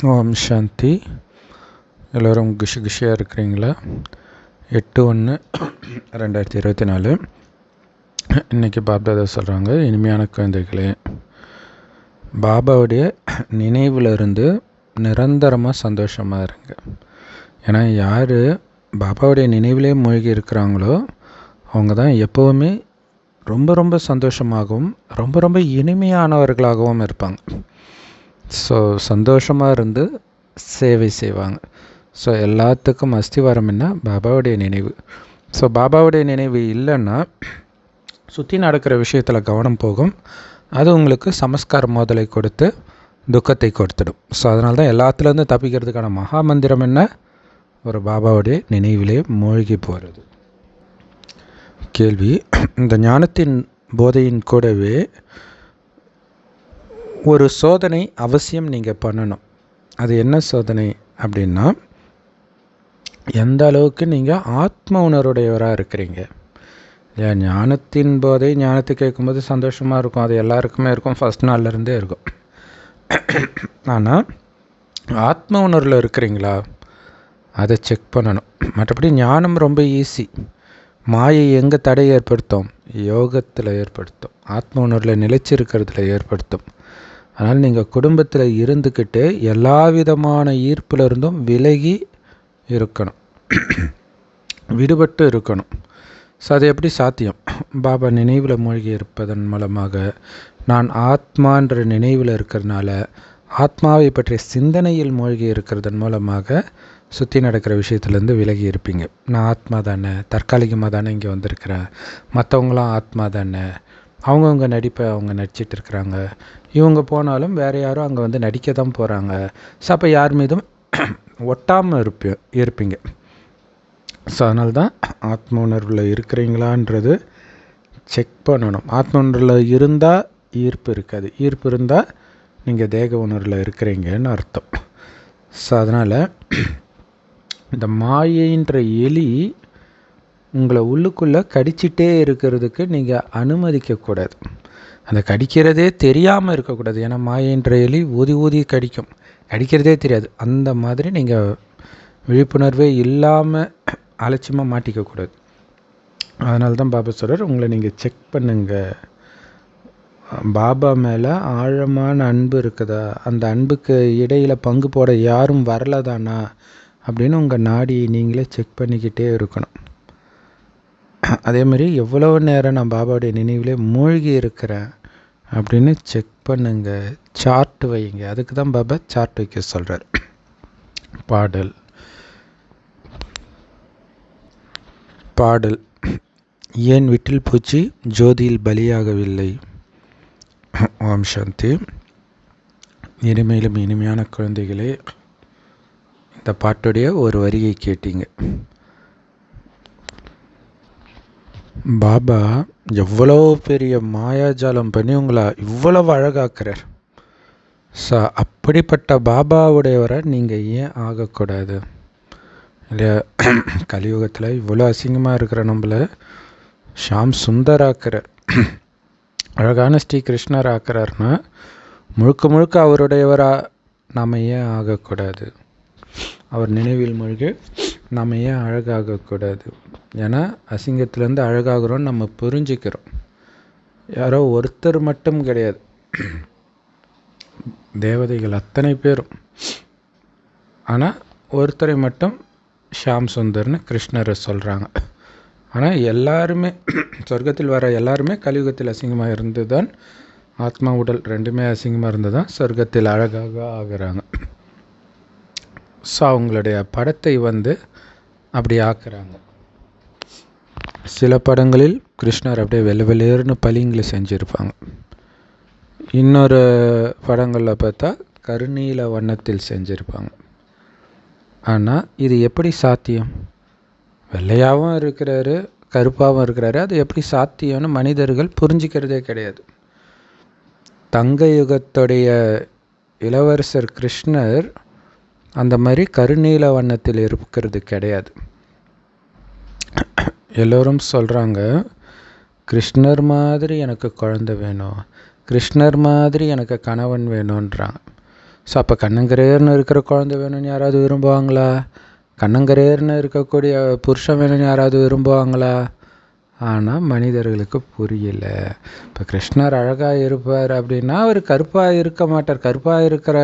ஓம் சாந்தி. எல்லோரும் குஷியாக இருக்கிறீங்களா? 8/1/2024 இன்றைக்கி பாப்தாதா சொல்கிறாங்க, இனிமையான குழந்தைகளே, பாபாவுடைய நினைவிலிருந்து நிரந்தரமாக சந்தோஷமாக இருங்க. ஏன்னா யார் பாபாவுடைய நினைவிலே மூழ்கி இருக்கிறாங்களோ அவங்க தான் எப்போவுமே ரொம்ப ரொம்ப சந்தோஷமாகவும் ரொம்ப ரொம்ப இனிமையானவர்களாகவும் இருப்பாங்க. ஸோ சந்தோஷமாக இருந்து சேவை செய்வாங்க. ஸோ எல்லாத்துக்கும் அஸ்திவாரம் என்ன? பாபாவுடைய நினைவு. ஸோ பாபாவுடைய நினைவு இல்லைன்னா சுற்றி நடக்கிற விஷயத்தில் கவனம் போகும். அது உங்களுக்கு சமஸ்கார மோதலை கொடுத்து துக்கத்தை கொடுத்துடும். ஸோ அதனால தான் எல்லாத்துலேருந்து தப்பிக்கிறதுக்கான மகா மந்திரம் என்ன? ஒரு பாபாவுடைய நினைவிலே மூழ்கி போகிறது. கேள்வி: இந்த ஞானத்தின் போதையின் கூடவே ஒரு சோதனை அவசியம் நீங்கள் பண்ணணும். அது என்ன சோதனை அப்படின்னா, எந்த அளவுக்கு நீங்கள் ஆத்ம உணர்வுடையவராக இருக்கிறீங்க. ஏன் ஞானத்தின் போதை, ஞானத்தை கேட்கும்போது சந்தோஷமாக இருக்கும், அது எல்லாருக்குமே இருக்கும், ஃபஸ்ட் நாள்லேருந்தே இருக்கும். ஆனால் ஆத்ம உணர்வில் இருக்கிறீங்களா அதை செக் பண்ணணும். மற்றபடி ஞானம் ரொம்ப ஈஸி. மாயை எங்கே தடை ஏற்படுத்தும்? யோகத்தில் ஏற்படுத்தும், ஆத்ம உணர்வில் நிலைச்சிருக்கிறதுல ஏற்படுத்தும். அதனால் நீங்கள் குடும்பத்தில் இருந்துக்கிட்டு எல்லா விதமான ஈர்ப்பிலிருந்தும் விலகி இருக்கணும், விடுபட்டு இருக்கணும். ஸோ அது எப்படி சாத்தியம்? பாபா நினைவில் மூழ்கி இருப்பதன் மூலமாக, நான் ஆத்மான்ற நினைவில் இருக்கிறதுனால, ஆத்மாவை பற்றிய சிந்தனையில் மூழ்கி இருக்கிறதன் மூலமாக சுற்றி நடக்கிற விஷயத்துலேருந்து விலகி இருப்பீங்க. நான் ஆத்மா தானே, தற்காலிகமாக தானே இங்கே வந்திருக்கிறேன், மற்றவங்களாம் ஆத்மா தானே, அவங்கவுங்க நடிப்பை அவங்க நடிச்சிட்டு இருக்கிறாங்க, இவங்க போனாலும் வேறு யாரும் அங்கே வந்து நடிக்க தான் போகிறாங்க. ஸோ அப்போ யார் மீதும் ஒட்டாமல் இருப்பீங்க. ஸோ அதனால தான் ஆத்ம உணர்வில் இருக்கிறீங்களான்றது செக் பண்ணணும். ஆத்ம உணர்வில் இருந்தால் ஈர்ப்பு இருக்காது, ஈர்ப்பு இருந்தால் நீங்கள் தேக உணர்வில் இருக்கிறீங்கன்னு அர்த்தம். ஸோ அதனால் இந்த மாயைன்ற எலி உங்களை உள்ளுக்குள்ளே கடிச்சிட்டே இருக்கிறதுக்கு நீங்கள் அனுமதிக்கக்கூடாது. அந்த கடிக்கிறதே தெரியாமல் இருக்கக்கூடாது. ஏன்னா மாயைன்ற எலி ஊதி ஊதி கடிக்கும், கடிக்கிறதே தெரியாது. அந்த மாதிரி நீங்கள் விழிப்புணர்வே இல்லாமல் அலட்சியமாக மாட்டிக்கக்கூடாது. அதனால தான் பாபா சொல்கிறார், உங்களை நீங்கள் செக் பண்ணுங்கள். பாபா மேலே ஆழமான அன்பு இருக்குதா, அந்த அன்புக்கு இடையில் பங்கு போட யாரும் வரலதானா அப்படின்னு உங்கள் நாடியை நீங்களே செக் பண்ணிக்கிட்டே இருக்கணும். அதே மாதிரி எவ்வளோ நேரம் நான் பாபாவுடைய நினைவிலே மூழ்கி இருக்கிறேன் அப்படின்னு செக் பண்ணுங்க, சார்ட் வைங்க. அதுக்கு தான் பாபா சார்ட் வைக்க சொல்கிறார். பாடல் பாடல் ஏன் விட்டில் பூச்சி ஜோதியில் பலியாகவில்லை? ஓம் சாந்தி. இனிமையிலும் இனிமையான குழந்தைகளே, இந்த பாட்டுடைய ஒரு வரியை கேட்டீங்க. பாபா எவ்வளோ பெரிய மாயாஜாலம் பண்ணி உங்களை இவ்வளவு அழகாக்குறார். ஸோ அப்படிப்பட்ட பாபாவுடையவரை நீங்கள் ஏன் ஆகக்கூடாது இல்லையா? கலியுகத்தில் இவ்வளோ அசிங்கமாக இருக்கிற நம்மளை ஷாம் சுந்தர் ஆக்குறார், அழகான ஸ்ரீ கிருஷ்ணர் ஆக்குறாருன்னா முழுக்க முழுக்க அவருடையவராக நாம் ஏன் ஆகக்கூடாது? அவர் நினைவில் மூழ்கி நாம் ஏன் அழகாகக்கூடாது? ஏன்னா அசிங்கத்துலேருந்து அழகாகிறோன்னு நம்ம புரிஞ்சுக்கிறோம். யாரோ ஒருத்தர் மட்டும் கிடையாது, தேவதைகள் அத்தனை பேரும். ஆனால் ஒருத்தரை மட்டும் ஷாம் சுந்தர்னு கிருஷ்ணரை சொல்கிறாங்க. ஆனால் எல்லாருமே சொர்க்கத்தில் வர எல்லாருமே கலியுகத்தில் அசிங்கமாக இருந்து தான், ஆத்மா உடல் ரெண்டுமே அசிங்கமாக இருந்து தான் சொர்க்கத்தில் அழகாக ஆகிறாங்க. ஸோ அவங்களுடைய படத்தை வந்து அப்படி ஆக்குறாங்க. சில படங்களில் கிருஷ்ணர் அப்படியே வெள்ளை வெள்ளையர்னு பளிங்களை செஞ்சுருப்பாங்க. இன்னொரு படங்களில் பார்த்தா கருநீல வண்ணத்தில் செஞ்சுருப்பாங்க. ஆனால் இது எப்படி சாத்தியம்? வெள்ளையாகவும் இருக்கிறாரு, கருப்பாகவும் இருக்கிறாரு, அது எப்படி சாத்தியம்னு மனிதர்கள் புரிஞ்சிக்கிறதே கிடையாது. தங்க யுகத்துடைய இளவரசர் கிருஷ்ணர் அந்த மாதிரி கருநீல வண்ணத்தில் இருக்கிறது கிடையாது. எல்லோரும் சொல்கிறாங்க, கிருஷ்ணர் மாதிரி எனக்கு குழந்தை வேணும், கிருஷ்ணர் மாதிரி எனக்கு கணவன் வேணுன்றாங்க. ஸோ அப்போ கண்ணங்கரேர்னு இருக்கிற குழந்தை வேணும்னு யாராவது விரும்புவாங்களா? கண்ணங்கரேர்னு இருக்கக்கூடிய புருஷன் வேணும்னு யாராவது விரும்புவாங்களா? ஆனால் மனிதர்களுக்கு புரியல. இப்போ கிருஷ்ணர் அழகாக இருப்பார் அப்படின்னா அவர் கருப்பாக இருக்க மாட்டார். கருப்பாக இருக்கிற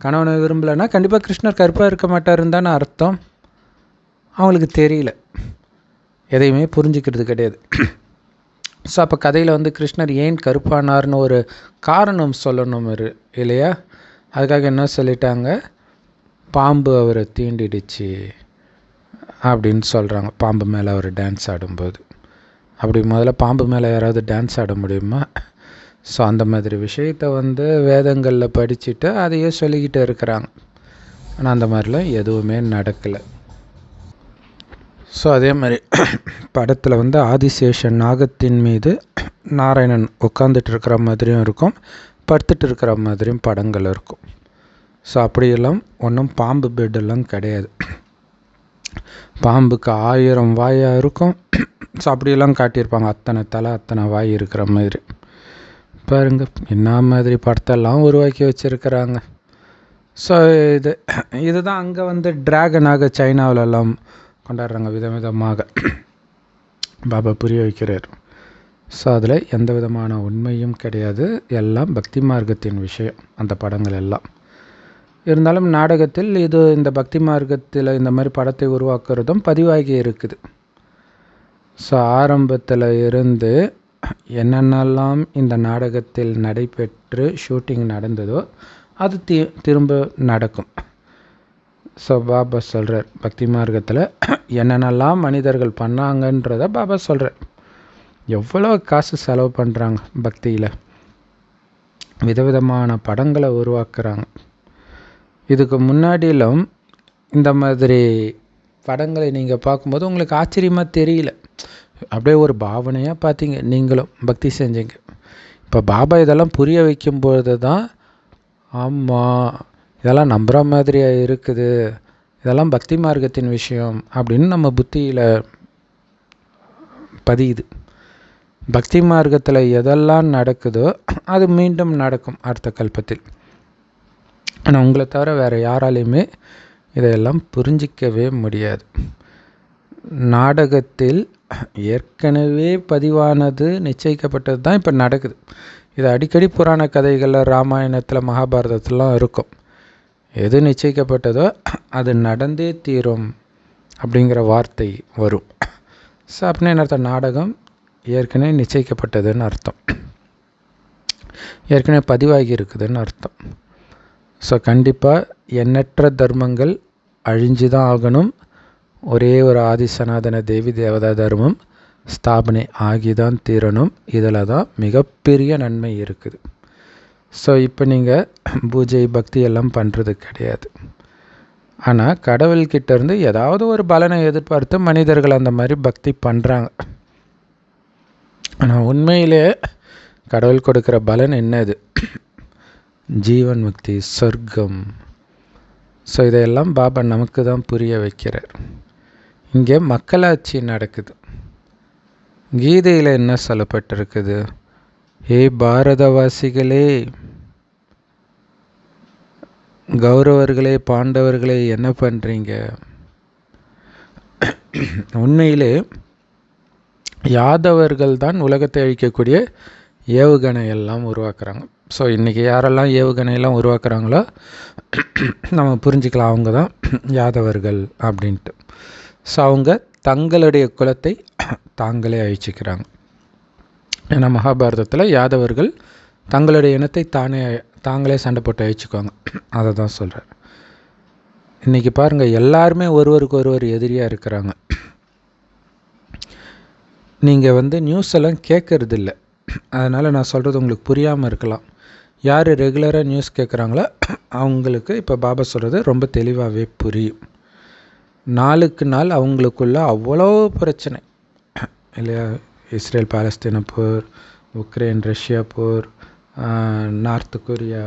கணவனை விரும்பலைன்னா கண்டிப்பாக கிருஷ்ணர் கருப்பாக இருக்க மாட்டாருன்னு தானே அர்த்தம். அவங்களுக்கு தெரியல, எதையுமே புரிஞ்சுக்கிறது கிடையாது. ஸோ அப்போ கதையில் கிருஷ்ணர் ஏன் கருப்பானார்னு ஒரு காரணம் சொல்லணும் இல்லையா? அதுக்காக என்ன சொல்லிட்டாங்க, பாம்பு அவரை தீண்டிடுச்சு அப்படின்னு சொல்கிறாங்க. பாம்பு மேலே அவர் டான்ஸ் ஆடும்போது. அப்படி முதல்ல பாம்பு மேலே யாராவது டான்ஸ் ஆட முடியுமா? ஸோ அந்த மாதிரி விஷயத்தை வேதங்களில் படிச்சுட்டு அதையே சொல்லிக்கிட்டு இருக்கிறாங்க. ஆனால் அந்த மாதிரிலாம் எதுவுமே நடக்கலை. ஸோ அதே மாதிரி படத்தில் ஆதிசேஷன் நாகத்தின் மீது நாராயணன் உட்காந்துட்டு இருக்கிற மாதிரியும் இருக்கும், படுத்துட்டு இருக்கிற மாதிரியும் படங்கள் இருக்கும். ஸோ அப்படியெல்லாம் ஒன்றும் பாம்பு பெட்டெல்லாம் கிடையாது. பாம்புக்கு 1000 வாயாக இருக்கும். ஸோ அப்படியெல்லாம் காட்டியிருப்பாங்க, அத்தனை தலை அத்தனை வாய் இருக்கிற மாதிரி. பாருங்க என்ன மாதிரி படத்தெல்லாம் உருவாக்கி வச்சுருக்கிறாங்க. ஸோ இதுதான் அங்கே டிராகனாக சைனாவிலெல்லாம் கொண்டாடுறாங்க விதவிதமாக. பாபா புரிய வைக்கிறார். ஸோ அதில் எந்த விதமான உண்மையும் கிடையாது, எல்லாம் பக்தி மார்க்கத்தின் விஷயம் அந்த படங்கள் எல்லாம். இருந்தாலும் நாடகத்தில் இந்த பக்தி மார்க்கத்தில் இந்த மாதிரி படத்தை உருவாக்குறதும் பதிவாகி இருக்குது. ஸோ ஆரம்பத்தில் இருந்து என்னென்னலாம் இந்த நாடகத்தில் நடைபெற்று ஷூட்டிங் நடந்ததோ அது திரும்ப நடக்கும். ஸோ பாபா சொல்கிறார், பக்தி மார்க்கத்தில் என்னென்னலாம் மனிதர்கள் பண்ணாங்கன்றத பாபா சொல்கிறார். எவ்வளோ காசு செலவு பண்ணுறாங்க பக்தியில், விதவிதமான படங்களை உருவாக்குறாங்க. இதுக்கு முன்னாடியிலும் இந்த மாதிரி படங்களை நீங்கள் பார்க்கும்போது உங்களுக்கு ஆச்சரியமாக தெரியல, அப்படியே ஒரு பாவனையாக பார்த்தீங்க, நீங்களும் பக்தி செஞ்சீங்க. இப்போ பாபா இதெல்லாம் புரிய வைக்கும்போது தான் ஆமாம் இதெல்லாம் நம்புகிற மாதிரியாக இருக்குது, இதெல்லாம் பக்தி மார்க்கத்தின் விஷயம் அப்படின்னு நம்ம புத்தியில் பதியுது. பக்தி மார்க்கத்தில் எதெல்லாம் நடக்குதோ அது மீண்டும் நடக்கும் அடுத்த கல்பத்தில். ஆனால் உங்களை தவிர வேறு யாராலையுமே இதையெல்லாம் புரிஞ்சிக்கவே முடியாது. நாடகத்தில் ஏற்கனவே பதிவானது நிச்சயிக்கப்பட்டது தான் இப்போ நடக்குது. இது அடிக்கடி புராண கதைகளில் ராமாயணத்தில் மகாபாரதத்துலாம் இருக்கும். எது நிச்சயிக்கப்பட்டதோ அது நடந்தே தீரும் அப்படிங்கிற வார்த்தை வரும். ஸோ அப்படின்னா என்ன அர்த்தம், நாடகம் ஏற்கனவே நிச்சயிக்கப்பட்டதுன்னு அர்த்தம், ஏற்கனவே பதிவாகி இருக்குதுன்னு அர்த்தம். ஸோ கண்டிப்பாக எண்ணற்ற தர்மங்கள் அழிஞ்சு தான் ஆகணும். ஒரே ஒரு ஆதிசனாதன தேவி தேவதா தர்மம் ஸ்தாபனை ஆகி தான் தீரணும். இதில் தான் மிகப்பெரிய நன்மை இருக்குது. ஸோ இப்போ நீங்கள் பூஜை பக்தி எல்லாம் பண்ணுறது கிடையாது. ஆனால் கடவுள்கிட்டேருந்து ஏதாவது ஒரு பலனை எதிர்பார்த்து மனிதர்கள் அந்த மாதிரி பக்தி பண்ணுறாங்க. ஆனால் உண்மையிலே கடவுள் கொடுக்குற பலன் என்னது? ஜீவன் முக்தி, சொர்க்கம். ஸோ இதையெல்லாம் பாபா நமக்கு தான் புரிய வைக்கிறார். இங்கே மக்களாட்சி நடக்குது. கீதையில் என்ன சொல்லப்பட்டிருக்குது? ஏ பாரதவாசிகளே, கௌரவர்களே, பாண்டவர்களே என்ன பண்ணுறீங்க? உண்மையிலே யாதவர்கள் தான் உலகத்தை அழிக்கக்கூடிய ஏவுகணை எல்லாம் உருவாக்குறாங்க. ஸோ இன்றைக்கி யாரெல்லாம் ஏவுகணையெல்லாம் உருவாக்குறாங்களோ நம்ம புரிஞ்சுக்கலாம், அவங்க தான் யாதவர்கள் அப்படின்ட்டு. ஸோ அவங்க தங்களுடைய குலத்தை தாங்களே அழிச்சிக்கிறாங்க. ஏன்னா மகாபாரதத்தில் யாதவர்கள் தங்களுடைய இனத்தை தாங்களே சண்டை போட்டு அழிச்சுக்குவாங்க. அதை தான் சொல்கிறார். இன்றைக்கி பாருங்கள், எல்லாருமே ஒருவருக்கு ஒருவர் எதிரியாக இருக்கிறாங்க. நீங்கள் நியூஸ் எல்லாம் கேட்கறது இல்லை, அதனால் நான் சொல்கிறது உங்களுக்கு புரியாமல் இருக்கலாம். யார் ரெகுலராக நியூஸ் கேட்குறாங்களோ அவங்களுக்கு இப்போ பாபா சொல்கிறது ரொம்ப தெளிவாகவே புரியும். நாளுக்கு நாள் அவங்களுக்குள்ள அவ்வளோ பிரச்சனை இல்லையா? இஸ்ரேல் பாலஸ்தீன போர், உக்ரைன் ரஷ்யா போர், நார்த் கொரியா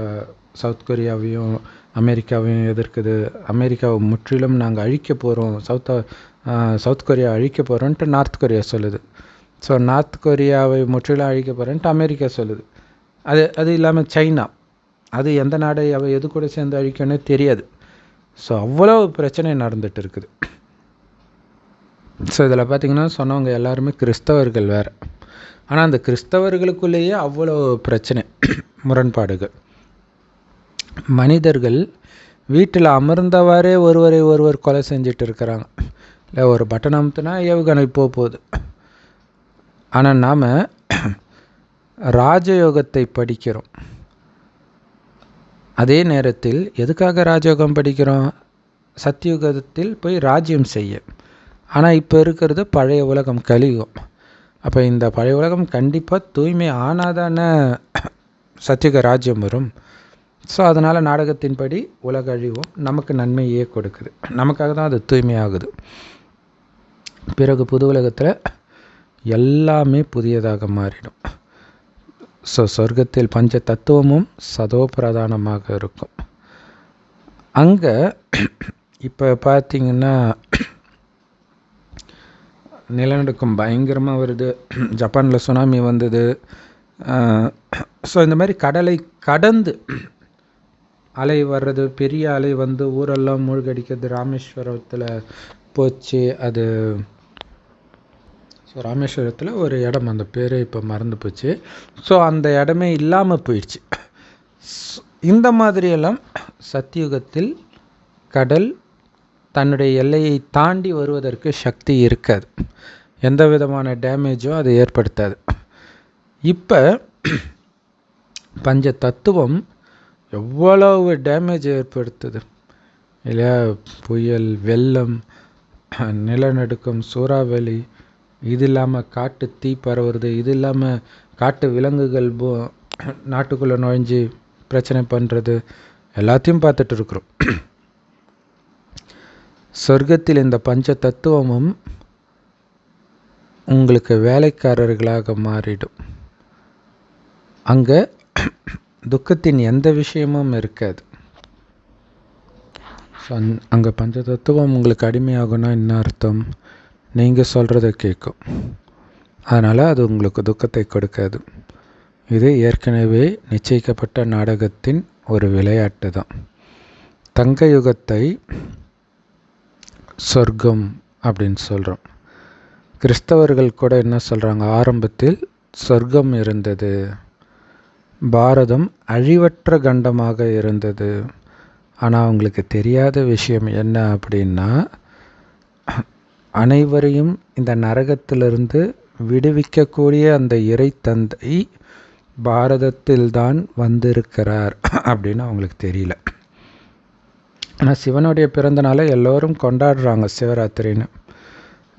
சவுத் கொரியாவையும் அமெரிக்காவையும் எதிர்க்குது. அமெரிக்காவை முற்றிலும் நாங்கள் அழிக்க போகிறோம், சவுத் கொரியா அழிக்க போகிறோன்ட்டு நார்த் கொரியா சொல்லுது. ஸோ நார்த் கொரியாவை முற்றிலும் அழிக்க போகிறேன்ட்டு அமெரிக்கா சொல்லுது. அது இல்லாமல் சைனா, அது எந்த நாடை எது கூட சேர்ந்து அழிக்கணும்னே தெரியாது. ஸோ அவ்வளோ பிரச்சனை நடந்துகிட்டு இருக்குது. ஸோ இதில் பார்த்திங்கன்னா சொன்னவங்க எல்லாருமே கிறிஸ்தவர்கள் வேறு. ஆனால் அந்த கிறிஸ்தவர்களுக்குள்ளேயே அவ்வளோ பிரச்சனை, முரண்பாடுகள். மனிதர்கள் வீட்டில் அமர்ந்தவாறே ஒருவரை ஒருவர் கொலை செஞ்சுட்டு இருக்கிறாங்க. இல்லை ஒரு பட்டன் அமுத்துனா ஏவுகணை போகுது. ஆனால் நாம் ராஜயோகத்தை படிக்கிறோம். அதே நேரத்தில் எதுக்காக ராஜயோகம் படிக்கிறோம்? சத்தியுகத்தில் போய் ராஜ்யம் செய்ய. ஆனால் இப்போ இருக்கிறது பழைய உலகம், கலியுகம். அப்போ இந்த பழைய உலகம் கண்டிப்பாக தூய்மை ஆனாதான சத்தியுக ராஜ்யம் வரும். ஸோ அதனால் நாடகத்தின்படி உலக அழிவும் நமக்கு நன்மையே கொடுக்குது. நமக்காக தான் அது தூய்மையாகுது. பிறகு புது உலகத்தில் எல்லாமே புதியதாக மாறிடும். ஸோ சொர்க்கத்தில் பஞ்ச தத்துவமும் சதோ பிரதானமாக இருக்கும். அங்கே இப்போ பார்த்திங்கன்னா நிலநடுக்கம் பயங்கரமாக வருது. ஜப்பானில் சுனாமி வந்தது. ஸோ இந்த மாதிரி கடலை கடந்து அலை வர்றது, பெரிய அலை வந்து ஊரெல்லாம் மூழ்கடிக்கிறது. ராமேஸ்வரத்தில் போச்சு அது. ஸோ ராமேஸ்வரத்தில் ஒரு இடம், அந்த பேரே இப்போ மறந்து போச்சு. ஸோ அந்த இடமே இல்லாமல் போயிடுச்சு. இந்த மாதிரியெல்லாம் சத்தியுகத்தில் கடல் தன்னுடைய எல்லையை தாண்டி வருவதற்கு சக்தி இருக்காது. எந்த விதமான டேமேஜும் அது ஏற்படுத்தாது. இப்போ பஞ்ச தத்துவம் எவ்வளவு டேமேஜ் ஏற்படுத்துது இல்லையா? புயல், வெள்ளம், நிலநடுக்கம், சூறாவளி, இது இல்லாமல் காட்டு தீ பரவுறது, இது இல்லாமல் காட்டு விலங்குகள் நாட்டுக்குள்ளே நுழைஞ்சு பிரச்சனை பண்ணுறது, எல்லாத்தையும் பார்த்துட்டு இருக்கிறோம். சொர்க்கத்தில் இந்த பஞ்ச தத்துவமும் உங்களுக்கு வேலைக்காரர்களாக மாறிடும். அங்கே துக்கத்தின் எந்த விஷயமும் இருக்காது. அங்கே பஞ்ச தத்துவம் உங்களுக்கு அடிமையாகும்னா என்ன அர்த்தம்? நீங்கள் சொல்கிறத கேட்கும். அதனால் அது உங்களுக்கு துக்கத்தை கொடுக்காது. இது ஏற்கனவே நிச்சயிக்கப்பட்ட நாடகத்தின் ஒரு விளையாட்டு தான். தங்க யுகத்தை சொர்க்கம் அப்படின்னு சொல்கிறோம். கிறிஸ்தவர்கள் கூட என்ன சொல்கிறாங்க? ஆரம்பத்தில் சொர்க்கம் இருந்தது, பாரதம் அழிவற்ற கண்டமாக இருந்தது. ஆனால் அவங்களுக்கு தெரியாத விஷயம் என்ன அப்படின்னா, அனைவரையும் இந்த நரகத்திலிருந்து விடுவிக்கக்கூடிய அந்த இறை தந்தை பாரதத்தில்தான் வந்திருக்கிறார் அப்படின்னு அவங்களுக்கு தெரியல. ஆனால் சிவனுடைய பிறந்த நாளை எல்லோரும் கொண்டாடுறாங்க, சிவராத்திரின்னு.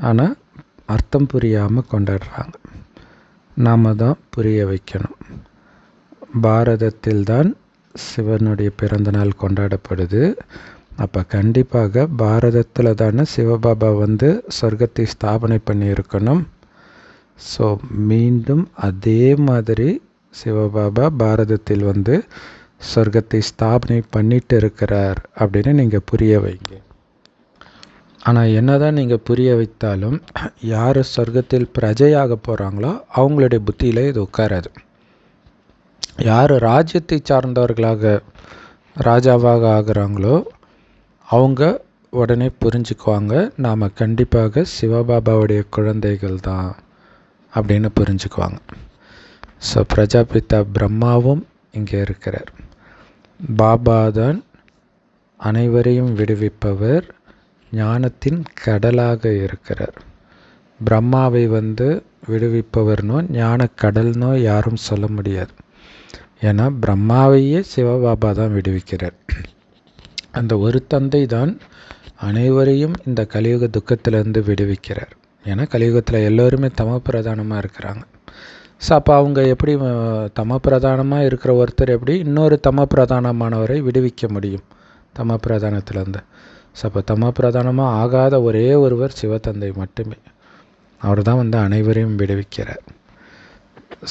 ஆனால் அர்த்தம் புரியாமல் கொண்டாடுறாங்க. நாம் தான் புரிய வைக்கணும். பாரதத்தில்தான் சிவனுடைய பிறந்த நாள் கொண்டாடப்படுது. அப்போ கண்டிப்பாக பாரதத்தில் தானே சிவபாபா வந்து சொர்க்கத்தை ஸ்தாபனை பண்ணியிருக்கணும். ஸோ மீண்டும் அதே மாதிரி சிவபாபா பாரதத்தில் வந்து சொர்க்கத்தை ஸ்தாபனை பண்ணிட்டு இருக்கிறார் அப்படின்னு நீங்கள் புரிய வைங்க. ஆனால் என்ன தான் நீங்கள் புரிய வைத்தாலும் யார் சொர்க்கத்தில் பிரஜையாக போகிறாங்களோ அவங்களுடைய புத்தியில் இது உட்காராது. யார் ராஜ்யத்தை சார்ந்தவர்களாக ராஜாவாக ஆகிறாங்களோ அவங்க உடனே புரிஞ்சுக்குவாங்க, நாம் கண்டிப்பாக சிவபாபாவுடைய குழந்தைகள் தான் அப்படின்னு புரிஞ்சுக்குவாங்க. ஸோ பிரஜாபிதா பிரம்மாவும் இங்கே இருக்கிறார். பாபா தான் அனைவரையும் விடுவிப்பவர், ஞானத்தின் கடலாக இருக்கிறார். பிரம்மாவை வந்து விடுவிப்பவர்னோ ஞான கடல்னோ யாரும் சொல்ல முடியாது. ஏன்னா பிரம்மாவையே சிவபாபா தான் விடுவிக்கிறார். அந்த ஒரு தந்தை தான் அனைவரையும் இந்த கலியுக துக்கத்திலிருந்து விடுவிக்கிறார். ஏன்னா கலியுகத்தில் எல்லோருமே தம பிரதானமாக இருக்கிறாங்க. ஸோ அப்போ அவங்க எப்படி தம பிரதானமாக இருக்கிற ஒருத்தர் எப்படி இன்னொரு தம பிரதானமானவரை விடுவிக்க முடியும் தம பிரதானத்திலேருந்து? ஸோ அப்போ தம பிரதானமாக ஆகாத ஒரே ஒருவர் சிவத்தந்தை மட்டுமே. அவர் தான் வந்து அனைவரையும் விடுவிக்கிறார்.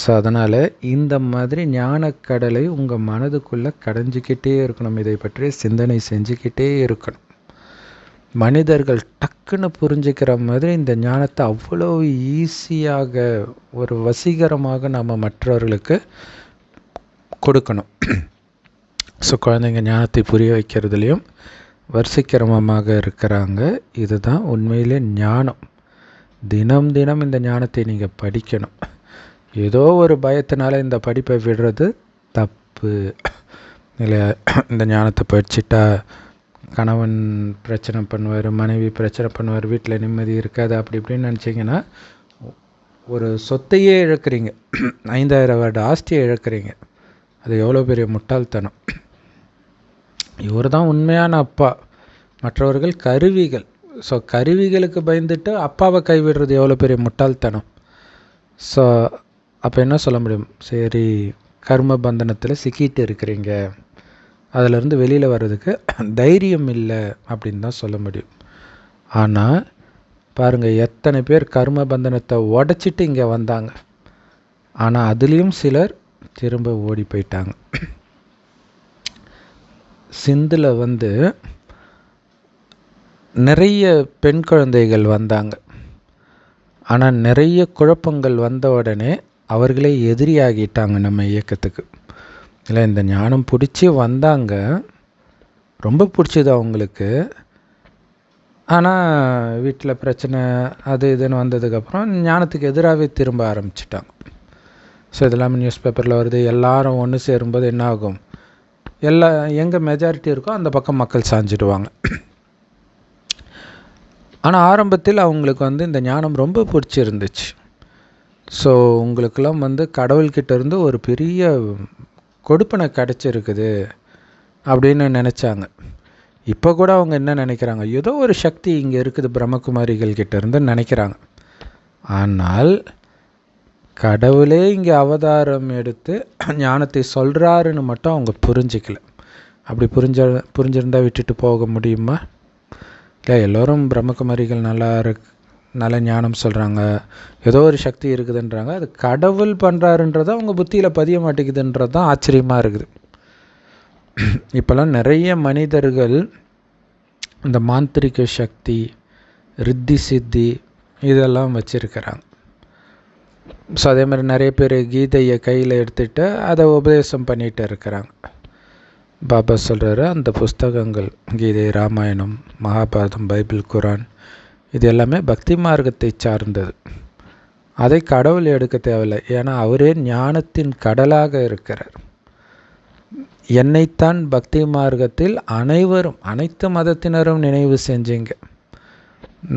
ஸோ அதனால் இந்த மாதிரி ஞானக்கடலை உங்கள் மனதுக்குள்ளே கடைஞ்சிக்கிட்டே இருக்கணும். இதை பற்றி சிந்தனை செஞ்சுக்கிட்டே இருக்கணும். மனிதர்கள் டக்குன்னு புரிஞ்சுக்கிற மாதிரி இந்த ஞானத்தை அவ்வளோ ஈஸியாக ஒரு வசீகரமாக நாம் மற்றவர்களுக்கு கொடுக்கணும். ஸோ குழந்தைங்க ஞானத்தை புரிய வைக்கிறதுலையும் வரிசைக்கிரமமாக இருக்கிறாங்க. இதுதான் உண்மையிலே ஞானம். தினம் தினம் இந்த ஞானத்தை நீங்கள் படிக்கணும். ஏதோ ஒரு பயத்தினால இந்த படிப்பை விடுறது தப்பு இல்லை. இந்த ஞானத்தை படிச்சுட்டா கணவன் பிரச்சனை பண்ணுவார், மனைவி பிரச்சனை பண்ணுவார், வீட்டில் நிம்மதி இருக்காது, அப்படி இப்படின்னு நினச்சிங்கன்னா ஒரு சொத்தையே இழக்கிறீங்க. 5000 வருட ஆஸ்தியை இழக்கிறீங்க. அது எவ்வளோ பெரிய முட்டாள்தனம். இவர் தான் உண்மையான அப்பா, மற்றவர்கள் கருவிகள். ஸோ கருவிகளுக்கு பயந்துட்டு அப்பாவை கைவிடுறது எவ்வளோ பெரிய முட்டாள்தனம். ஸோ அப்போ என்ன சொல்ல முடியும்? சரி, கர்ம பந்தனத்தில் சிக்கிட்டு இருக்கிறீங்க, அதிலேருந்து வெளியில் வர்றதுக்கு தைரியம் இல்லை அப்படின்னு தான் சொல்ல முடியும். ஆனால் பாருங்கள், எத்தனை பேர் கர்ம பந்தனத்தை உடச்சிட்டு இங்கே வந்தாங்க. ஆனால் அதுலேயும் சிலர் திரும்ப ஓடி போயிட்டாங்க. சிந்தில் நிறைய பெண் குழந்தைகள் வந்தாங்க. ஆனால் நிறைய குழப்பங்கள் வந்த உடனே அவர்களே எதிரியாகிட்டாங்க நம்ம இயக்கத்துக்கு. இல்லை, இந்த ஞானம் பிடிச்சி வந்தாங்க, ரொம்ப பிடிச்சது அவங்களுக்கு. ஆனால் வீட்டில் பிரச்சனை அது இதுன்னு வந்ததுக்கப்புறம் ஞானத்துக்கு எதிராகவே திரும்ப ஆரம்பிச்சிட்டாங்க. ஸோ இதெல்லாம் நியூஸ் பேப்பரில் வருது. எல்லாரும் ஒன்று சேரும்போது என்ன ஆகும்? எங்கே மெஜாரிட்டி இருக்கோ அந்த பக்கம் மக்கள் சாஞ்சிடுவாங்க. ஆனால் ஆரம்பத்தில் அவங்களுக்கு இந்த ஞானம் ரொம்ப பிடிச்சிருந்துச்சு. ஸோ உங்களுக்கெல்லாம் கடவுள்கிட்ட இருந்து ஒரு பெரிய கொடுப்பனை கிடச்சிருக்குது அப்படின்னு நினச்சாங்க. இப்போ கூட அவங்க என்ன நினைக்கிறாங்க? ஏதோ ஒரு சக்தி இங்கே இருக்குது பிரம்மகுமாரிகள் கிட்ட இருந்து நினைக்கிறாங்க. ஆனால் கடவுளே இங்கே அவதாரம் எடுத்து ஞானத்தை சொல்கிறாருன்னு மட்டும் அவங்க புரிஞ்சிக்கல. அப்படி புரிஞ்சிருந்தால் விட்டுட்டு போக முடியுமா? இல்லை, எல்லோரும் பிரம்மகுமாரிகள் நல்ல ஞானம் சொல்கிறாங்க, ஏதோ ஒரு சக்தி இருக்குதுன்றாங்க. அது கடவுள் பண்ணுறாருன்றதை அவங்க புத்தியில் பதிய மாட்டேங்குதுன்றது தான் ஆச்சரியமாக இருக்குது. இப்போல்லாம் நிறைய மனிதர்கள் இந்த மாந்திரிக சக்தி, ரித்தி சித்தி இதெல்லாம் வச்சுருக்கிறாங்க. ஸோ அதே மாதிரி நிறைய பேர் கீதையை கையில் எடுத்துகிட்டு அதை உபதேசம் பண்ணிகிட்டு இருக்கிறாங்க. பாபா சொல்கிறாரு, அந்த புஸ்தகங்கள் கீதை, ராமாயணம், மகாபாரதம், பைபிள், குரான் இது எல்லாமே பக்தி மார்க்கத்தை சார்ந்தது. அதை கடவுள் எடுக்க தேவையில்லை. ஏன்னா அவரே ஞானத்தின் கடலாக இருக்கிறார். என்னைத்தான் பக்தி மார்க்கத்தில் அனைத்து மதத்தினரும் நினைவு செஞ்சீங்க.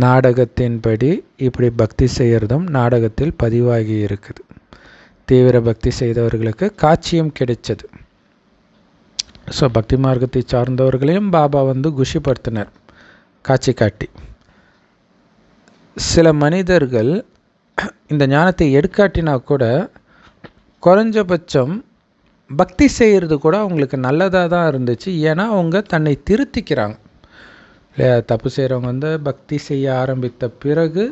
நாடகத்தின்படி இப்படி பக்தி செய்கிறதும் நாடகத்தில் பதிவாகி இருக்குது. தீவிர பக்தி செய்தவர்களுக்கு காட்சியும் கிடைச்சது. ஸோ பக்தி மார்க்கத்தை சார்ந்தவர்களையும் பாபா குஷிப்படுத்தினார் காட்சி காட்டி. சில மனிதர்கள் இந்த ஞானத்தை எடுக்காட்டினா கூட குறைஞ்சபட்சம் பக்தி செய்கிறது கூட அவங்களுக்கு நல்லதாக தான் இருந்துச்சு. ஏன்னா அவங்க தன்னை திருத்திக்கிறாங்க இல்லையா? தப்பு செய்கிறவங்க பக்தி செய்ய ஆரம்பித்த பிறகு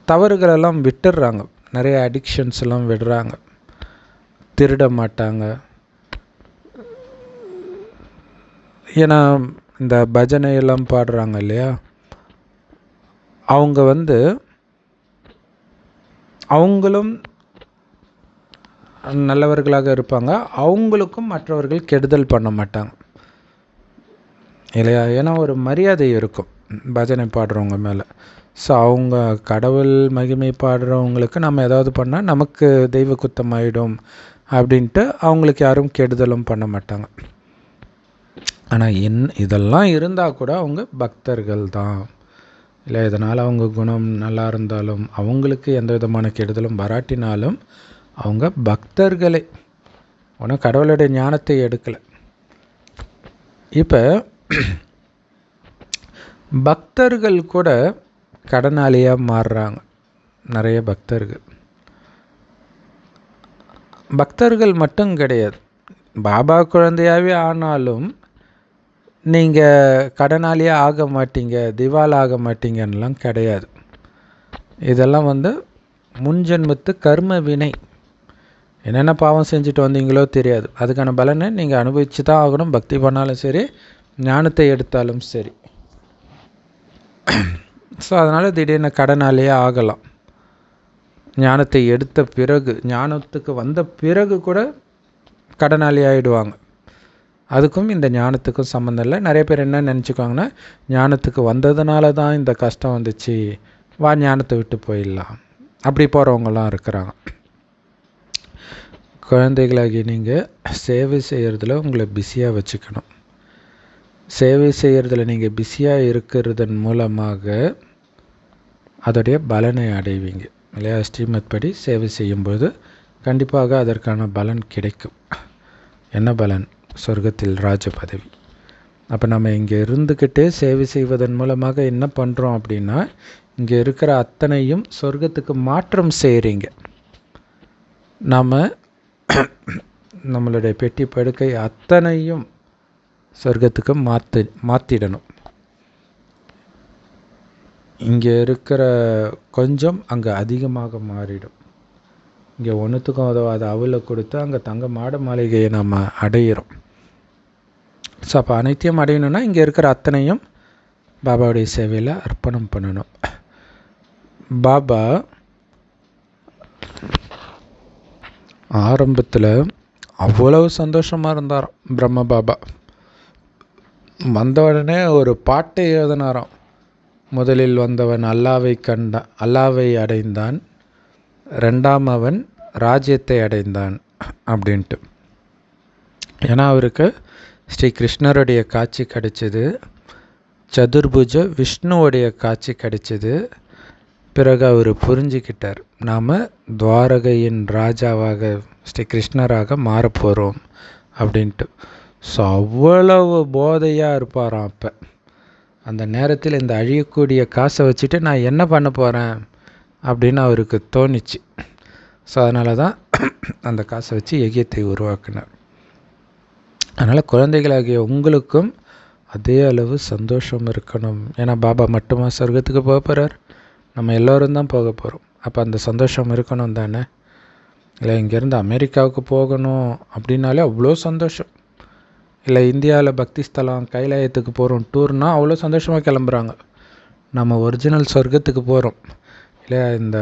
தவறுகளெல்லாம் விட்டுடுறாங்க. நிறைய அடிக்ஷன்ஸ் எல்லாம் விடுறாங்க. திருட மாட்டாங்க. ஏன்னா இந்த பஜனை எல்லாம் பாடுறாங்க இல்லையா? அவங்க அவங்களும் நல்லவர்களாக இருப்பாங்க. அவங்களுக்கும் மற்றவர்கள் கெடுதல் பண்ண மாட்டாங்க இல்லையா? ஏன்னா ஒரு மரியாதை இருக்கும் பஜனை பாடுறவங்க மேலே. ஸோ அவங்க கடவுள் மகிமை பாடுறவங்களுக்கு நம்ம ஏதாவது பண்ணால் நமக்கு தெய்வ குத்தம் ஆகிடும் அப்படின்ட்டு அவங்களுக்கு யாரும் கெடுதலும் பண்ண மாட்டாங்க. ஆனால் இதெல்லாம் இருந்தால் கூட அவங்க பக்தர்கள் தான் இல்லை. இதனால் அவங்க குணம் நல்லா இருந்தாலும் அவங்களுக்கு எந்த விதமான கெடுதலும் வராட்டினாலும் அவங்க பக்தர்களே. ஒன்றும் கடவுளுடைய ஞானத்தை எடுக்கலை. இப்போ பக்தர்கள் கூட கடனாளியாக மாறுறாங்க. நிறைய பக்தர்கள் மட்டும் கிடையாது, பாபா குழந்தையாகவே ஆனாலும் நீங்கள் கடனாளியாக ஆக மாட்டீங்க, திவால் ஆக மாட்டீங்கன்னெலாம் கிடையாது. இதெல்லாம் முன்ஜென்மத்து கர்ம வினை. என்னென்ன பாவம் செஞ்சுட்டு வந்தீங்களோ தெரியாது, அதுக்கான பலனை நீங்கள் அனுபவிச்சு தான் ஆகணும். பக்தி பண்ணாலும் சரி, ஞானத்தை எடுத்தாலும் சரி. ஸோ அதனால் திடீர்னு கடனாளியே ஆகலாம். ஞானத்தை எடுத்த பிறகு, ஞானத்துக்கு வந்த பிறகு கூட கடனாளி ஆகிடுவாங்க. அதுக்கும் இந்த ஞானத்துக்கும் சம்மந்தம் இல்லை. நிறைய பேர் என்ன நினச்சிக்குவாங்கன்னா, ஞானத்துக்கு வந்ததுனால தான் இந்த கஷ்டம் வந்துச்சு, வா ஞானத்தை விட்டு போயிடலாம், அப்படி போகிறவங்களாம் இருக்கிறாங்க. குழந்தைகளாகி நீங்கள் சேவை செய்கிறதுல உங்களை பிஸியாக வச்சுக்கணும். சேவை செய்கிறதுல நீங்கள் பிஸியாக இருக்கிறதன் மூலமாக அதோடைய பலனை அடைவீங்க இல்லையா? ஸ்ரீமத் படி சேவை செய்யும்போது கண்டிப்பாக அதற்கான பலன் கிடைக்கும். என்ன பலன்? சொர்க்கத்தில் ராஜ பதவி. அப்போ நம்ம இங்கே இருந்துக்கிட்டே சேவை செய்வதன் மூலமாக என்ன பண்ணுறோம் அப்படின்னா, இங்கே இருக்கிற அத்தனையும் சொர்க்கத்துக்கு மாற்றம் செய்கிறீங்க. நாம் நம்மளுடைய பெட்டி படுக்கை அத்தனையும் சொர்க்கத்துக்கு மாற்றிடணும். இங்கே இருக்கிற கொஞ்சம் அங்கே அதிகமாக மாறிடும். இங்கே ஒன்றுத்துக்கும் உதவாத அவளை கொடுத்து அங்கே தங்க மாட மாளிகையை நம்ம அடையிறோம். ஸோ அப்போ அனைத்தையும் அடையணும்னா இங்கே இருக்கிற அத்தனையும் பாபாவுடைய சேவையில் அர்ப்பணம் பண்ணணும். பாபா ஆரம்பத்தில் அவ்வளவு சந்தோஷமாக இருந்தாராம். பிரம்ம பாபா வந்த உடனே ஒரு பாட்டை எழுதினாராம். முதலில் வந்தவன் அல்லாவை அடைந்தான், ரெண்டாம் அவன் ராஜ்யத்தை அடைந்தான் அப்படின்ட்டு. ஏன்னா அவருக்கு ஸ்ரீ கிருஷ்ணருடைய காட்சி கிடைச்சிது, சதுர்புஜ விஷ்ணுவுடைய காட்சி கிடைச்சிது. பிறகு அவர் புரிஞ்சுக்கிட்டார், நாம் துவாரகையின் ராஜாவாக ஸ்ரீ கிருஷ்ணராக மாறப்போகிறோம் அப்படின்ட்டு. ஸோ அவ்வளவு போதையாக இருப்பாராம். அப்போ அந்த நேரத்தில் இந்த அழியக்கூடிய காசை வச்சுட்டு நான் என்ன பண்ண போகிறேன் அப்படின்னு அவருக்கு தோணிச்சு. ஸோ அதனால தான் அந்த காசை வச்சு யஜ்யத்தை உருவாக்கினார். அதனால் குழந்தைகளாகிய உங்களுக்கும் அதே அளவு சந்தோஷம் இருக்கணும். ஏன்னா பாபா மட்டுமா சொர்க்கத்துக்கு போக போகிறார், நம்ம எல்லோரும் தான் போக போகிறோம். அப்போ அந்த சந்தோஷம் இருக்கணும் தானே? இல்லை இங்கேருந்து அமெரிக்காவுக்கு போகணும் அப்படின்னாலே அவ்வளோ சந்தோஷம். இல்லை இந்தியாவில் பக்தி ஸ்தலம் கைலாயத்துக்கு போகிறோம் டூர்னால் அவ்வளோ சந்தோஷமாக கிளம்புறாங்க. நம்ம ஒரிஜினல் சொர்க்கத்துக்கு போகிறோம் இல்லையா? இந்த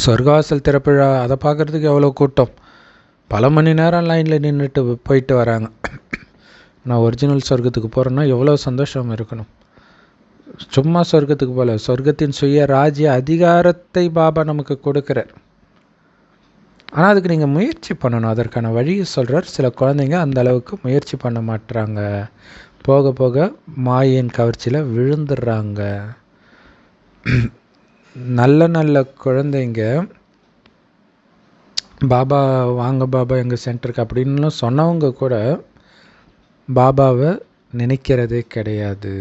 சொர்க்கவாசல் திறப்பிழா அதை பார்க்குறதுக்கு எவ்வளோ கூட்டம், பல மணி நேரம் லைனில் நின்றுட்டு போயிட்டு வராங்க. நான் ஒரிஜினல் சொர்க்கத்துக்கு போகிறேன்னா எவ்வளோ சந்தோஷம் இருக்கணும். சும்மா சொர்க்கத்துக்கு போகல, சொர்க்கத்தின் சுய ராஜ்ய அதிகாரத்தை பாபா நமக்கு கொடுக்குறார். ஆனால் அதுக்கு நீங்கள் முயற்சி பண்ணணும். அதற்கான வழியை சொல்கிறார். சில குழந்தைங்க அந்த அளவுக்கு முயற்சி பண்ண மாட்டுறாங்க, போக போக மாயின் கவர்ச்சியில் விழுந்துடுறாங்க. நல்ல நல்ல குழந்தைங்க பாபா வாங்க பாபா எங்கள் சென்டருக்கு அப்படின்னு சொன்னவங்க கூட பாபாவை நினைக்கிறதே கிடையாது.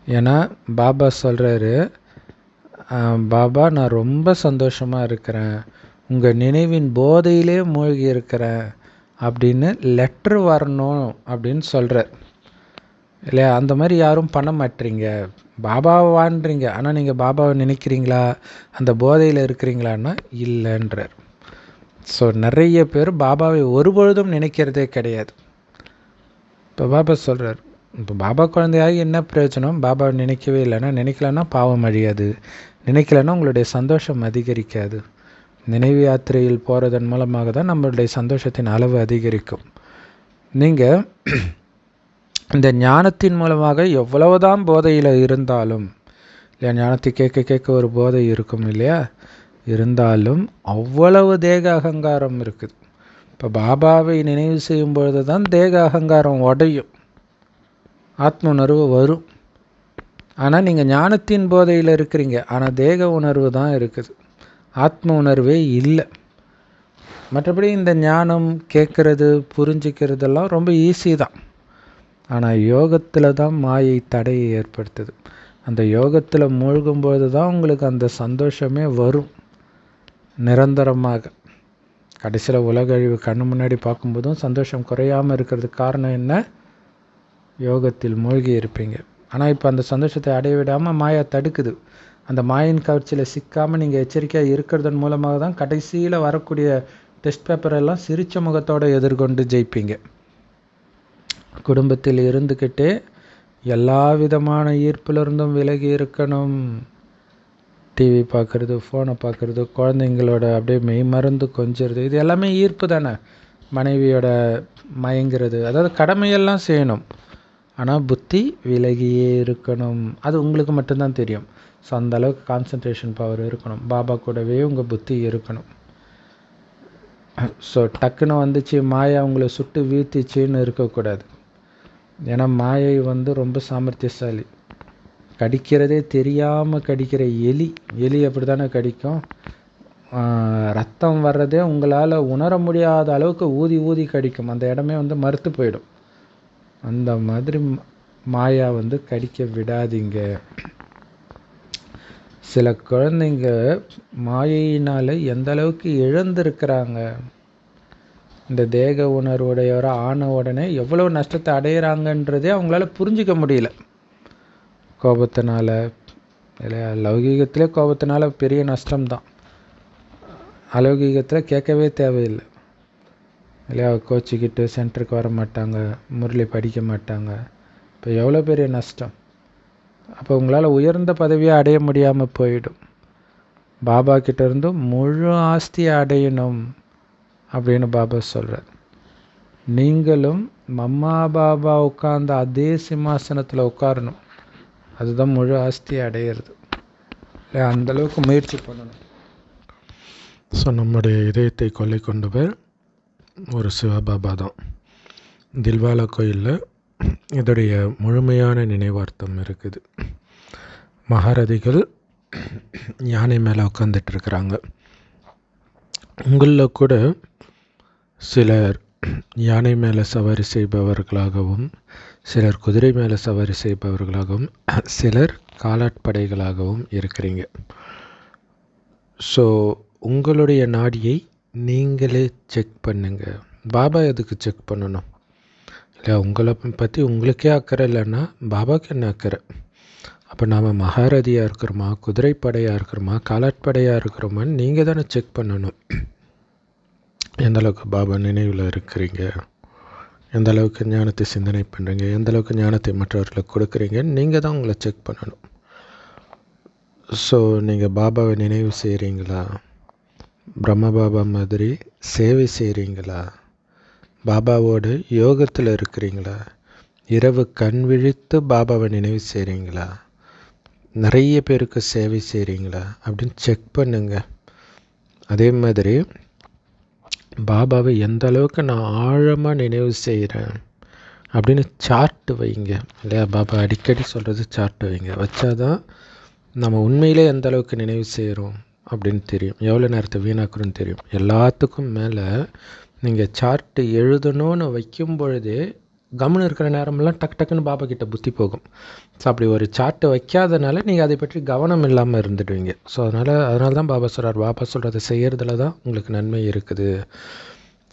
ஏன்னா பாபா சொல்கிறாரு, பாபா நான் ரொம்ப சந்தோஷமாக இருக்கிறேன், உங்கள் நினைவின் போதையிலே மூழ்கி இருக்கிறேன் அப்படின்னு லெட்ரு வரணும் அப்படின்னு சொல்கிறார் இல்லையா? அந்த மாதிரி யாரும் பண்ண மாட்டீங்க, பாபாவை வாழ்றீங்க. ஆனால் நீங்கள் பாபாவை நினைக்கிறீங்களா, அந்த போதையில் இருக்கிறீங்களான்னா இல்லைன்றார். ஸோ நிறைய பேர் பாபாவை ஒருபொழுதும் நினைக்கிறதே கிடையாது. இப்போ பாபா சொல்கிறார், இப்போ பாபா குழந்தையாகி என்ன பிரயோஜனம்? பாபாவை நினைக்கவே இல்லைன்னா, நினைக்கலன்னா பாவம் அழியாது, நினைக்கலன்னா உங்களுடைய சந்தோஷம் அதிகரிக்காது. நினைவு யாத்திரையில் போகிறதன் மூலமாக தான் நம்மளுடைய சந்தோஷத்தின் அளவு அதிகரிக்கும். நீங்கள் இந்த ஞானத்தின் மூலமாக எவ்வளவுதான் போதையில் இருந்தாலும் இல்லையா, ஞானத்தை கேட்க கேட்க ஒரு போதை இருக்கும் இல்லையா, இருந்தாலும் அவ்வளவு தேக அகங்காரம் இருக்குது. இப்போ பாபாவை நினைவு செய்யும் பொழுது தான் தேக அகங்காரம் உடையும், ஆத்ம உணர்வு வரும். ஆனால் நீங்கள் ஞானத்தின் போதையில் இருக்கிறீங்க, ஆனால் தேக உணர்வு தான் இருக்குது, ஆத்ம உணர்வே இல்லை. மற்றபடி இந்த ஞானம் கேட்குறது புரிஞ்சிக்கிறதெல்லாம் ரொம்ப ஈஸி தான். ஆனால் யோகத்தில் தான் மாயை தடையை ஏற்படுத்துது. அந்த யோகத்தில் மூழ்கும்போது தான் உங்களுக்கு அந்த சந்தோஷமே வரும் நிரந்தரமாக. கடைசியில் உலக அழிவு கண்ணு முன்னாடி பார்க்கும்போதும் சந்தோஷம் குறையாமல் இருக்கிறதுக்கு காரணம் என்ன? யோகத்தில் மூழ்கி இருப்பீங்க. ஆனால் இப்போ அந்த சந்தோஷத்தை அடைய விடாமல் மாயா தடுக்குது. அந்த மாயின் கவர்ச்சியில் சிக்காமல் நீங்கள் எச்சரிக்கையாக இருக்கிறதன் மூலமாக தான் கடைசியில் வரக்கூடிய டெஸ்ட் பேப்பரெல்லாம் சிரித்த முகத்தோடு எதிர்கொண்டு ஜெயிப்பீங்க. குடும்பத்தில் இருந்துக்கிட்டே எல்லா விதமான ஈர்ப்பிலிருந்தும் விலகி இருக்கணும். டிவி பார்க்குறது, ஃபோனை பார்க்குறது, குழந்தைங்களோட அப்படியே மெய் மறந்து கொஞ்சிறது, இது எல்லாமே ஈர்ப்பு தானே. மனைவியோட மயங்கிறது, அதாவது கடமையெல்லாம் செய்யணும். ஆனால் புத்தி விலகியே இருக்கணும். அது உங்களுக்கு மட்டும்தான் தெரியும். ஸோ அந்தளவுக்கு கான்சன்ட்ரேஷன் பவர் இருக்கணும். பாபா கூடவே உங்கள் புத்தி இருக்கணும். ஸோ டக்குன்னு வந்துச்சு மாயா உங்களை சுட்டு வீழ்த்திச்சின்னு இருக்கக்கூடாது. ஏன்னா மாயை ரொம்ப சாமர்த்தியசாலி. கடிக்கிறதே தெரியாமல் கடிக்கிற எலி அப்படி தானே கடிக்கும். ரத்தம் வர்றதே உங்களால் உணர முடியாத அளவுக்கு ஊதி ஊதி கடிக்கும். அந்த இடமே மறுத்து போயிடும். அந்த மாதிரி மாயா கடிக்க விடாதீங்க. சில குழந்தைங்க மாயையினால் எந்த அளவுக்கு இழந்திருக்கிறாங்க. இந்த தேக உணர்வுடையவரை ஆன உடனே எவ்வளோ நஷ்டத்தை அடையிறாங்கன்றதே அவங்களால புரிஞ்சிக்க முடியல. கோபத்தினால இல்லையா? லௌகீகத்திலே கோபத்தினால பெரிய நஷ்டம்தான். அலௌகீகத்தில் கேட்கவே தேவையில்லை இல்லையா? கோச்சிக்கிட்டு சென்டருக்கு வர மாட்டாங்க, முரளி படிக்க மாட்டாங்க. இப்போ எவ்வளோ பெரிய நஷ்டம். அப்போ உங்களால் உயர்ந்த பதவியை அடைய முடியாமல் போயிடும். பாபா கிட்டேருந்து முழு ஆஸ்தியை அடையணும் அப்படின்னு பாபா சொல்கிறார். நீங்களும் மம்மா பாபா உட்கார்ந்த அதே சிம்மாசனத்தில் உட்காரணும். அதுதான் முழு ஆஸ்தியை அடையிறது. அந்தளவுக்கு முயற்சி பண்ணணும். ஸோ நம்முடைய இதயத்தை கொள்ளை கொண்டவர் ஒரு சிவபாபா தான். தில்வாலா கோயிலில் இதோடைய முழுமையான நினைவார்த்தம் இருக்குது. மகாரதிகள் யானை மேலே உட்காந்துட்ருக்குறாங்க. உங்களில் கூட சிலர் யானை மேலே சவாரி செய்பவர்களாகவும், சிலர் குதிரை மேலே சவாரி செய்பவர்களாகவும், சிலர் காலாட்படைகளாகவும் இருக்கிறீங்க. ஸோ உங்களுடைய நாடியை நீங்களே செக் பண்ணுங்க. பாபா எதுக்கு செக் பண்ணணும் இல்லையா? உங்களை பற்றி உங்களுக்கே அக்கறை இல்லைன்னா பாபாவுக்கு என்ன அக்கறை? அப்போ நாம் மகாரதியாக இருக்கிறோமா, குதிரைப்படையாக இருக்கிறோமா, காலாட்படையாக இருக்கிறோமான்னு நீங்கள் தானே செக் பண்ணணும். எந்த அளவுக்கு பாபா நினைவில் இருக்கிறீங்க, எந்த அளவுக்கு ஞானத்தை சிந்தனை பண்ணுறீங்க, எந்த அளவுக்கு ஞானத்தை மற்றவர்களுக்கு கொடுக்குறீங்கன்னு நீங்கள் தான் உங்களை செக் பண்ணணும். ஸோ நீங்கள் பாபாவை நினைவு செய்கிறீங்களா? பிரம்ம பாபா மாதிரி சேவை செய்கிறீங்களா? பாபாவோடு யோகத்தில் இருக்கிறீங்களா? இரவு கண் விழித்து பாபாவை நினைவு செய்கிறீங்களா? நிறைய பேருக்கு சேவை செய்கிறீங்களா அப்படின்னு செக் பண்ணுங்க. அதே மாதிரி பாபாவை எந்த அளவுக்கு நான் ஆழமாக நினைவு செய்கிறேன் அப்படின்னு சார்ட்டு வைங்க இல்லையா? பாபா அடிக்கடி சொல்கிறது சார்ட்டு வைங்க. வச்சாதான் நம்ம உண்மையிலே எந்த அளவுக்கு நினைவு செய்கிறோம் அப்படின்னு தெரியும். எவ்வளோ நேரத்தை வீணாக்குறோன்னு தெரியும். எல்லாத்துக்கும் மேலே நீங்கள் சார்ட்டு எழுதணும்னு வைக்கும் பொழுதே கவனம் இருக்கிற நேரமெல்லாம் டக்கு டக்குன்னு பாபா கிட்ட புத்தி போகும். ஸோ அப்படி ஒரு சார்ட்டு வைக்காதனால நீங்கள் அதை பற்றி கவனம் இல்லாமல் இருந்துடுவீங்க. ஸோ அதனால தான் பாபா சொல்கிறார், பாபா சொல்கிறத செய்கிறதுல தான் உங்களுக்கு நன்மை இருக்குது.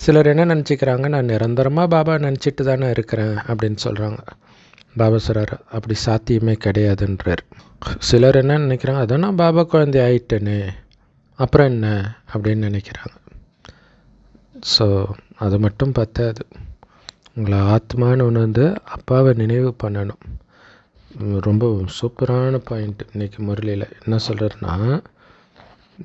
சிலர் என்ன நினச்சிக்கிறாங்க, நான் நிரந்தரமாக பாபா நினச்சிட்டு தானே இருக்கிறேன் அப்படின்னு சொல்கிறாங்க. பாபா சொல்கிறார், அப்படி சாத்தியமே கிடையாதுன்றார். சிலர் என்ன நினைக்கிறாங்க, அதான் நான் பாபா குழந்தை ஆயிட்டேனே அப்புறம் என்ன அப்படின்னு நினைக்கிறாங்க. ஸோ அது மட்டும் பத்தாது. உங்களை ஆத்மான்னு உணர்ந்து அப்பாவை நினைவு பண்ணணும். ரொம்ப சூப்பரான பாயிண்ட் இன்றைக்கி முரளியில் என்ன சொல்கிறேன்னா,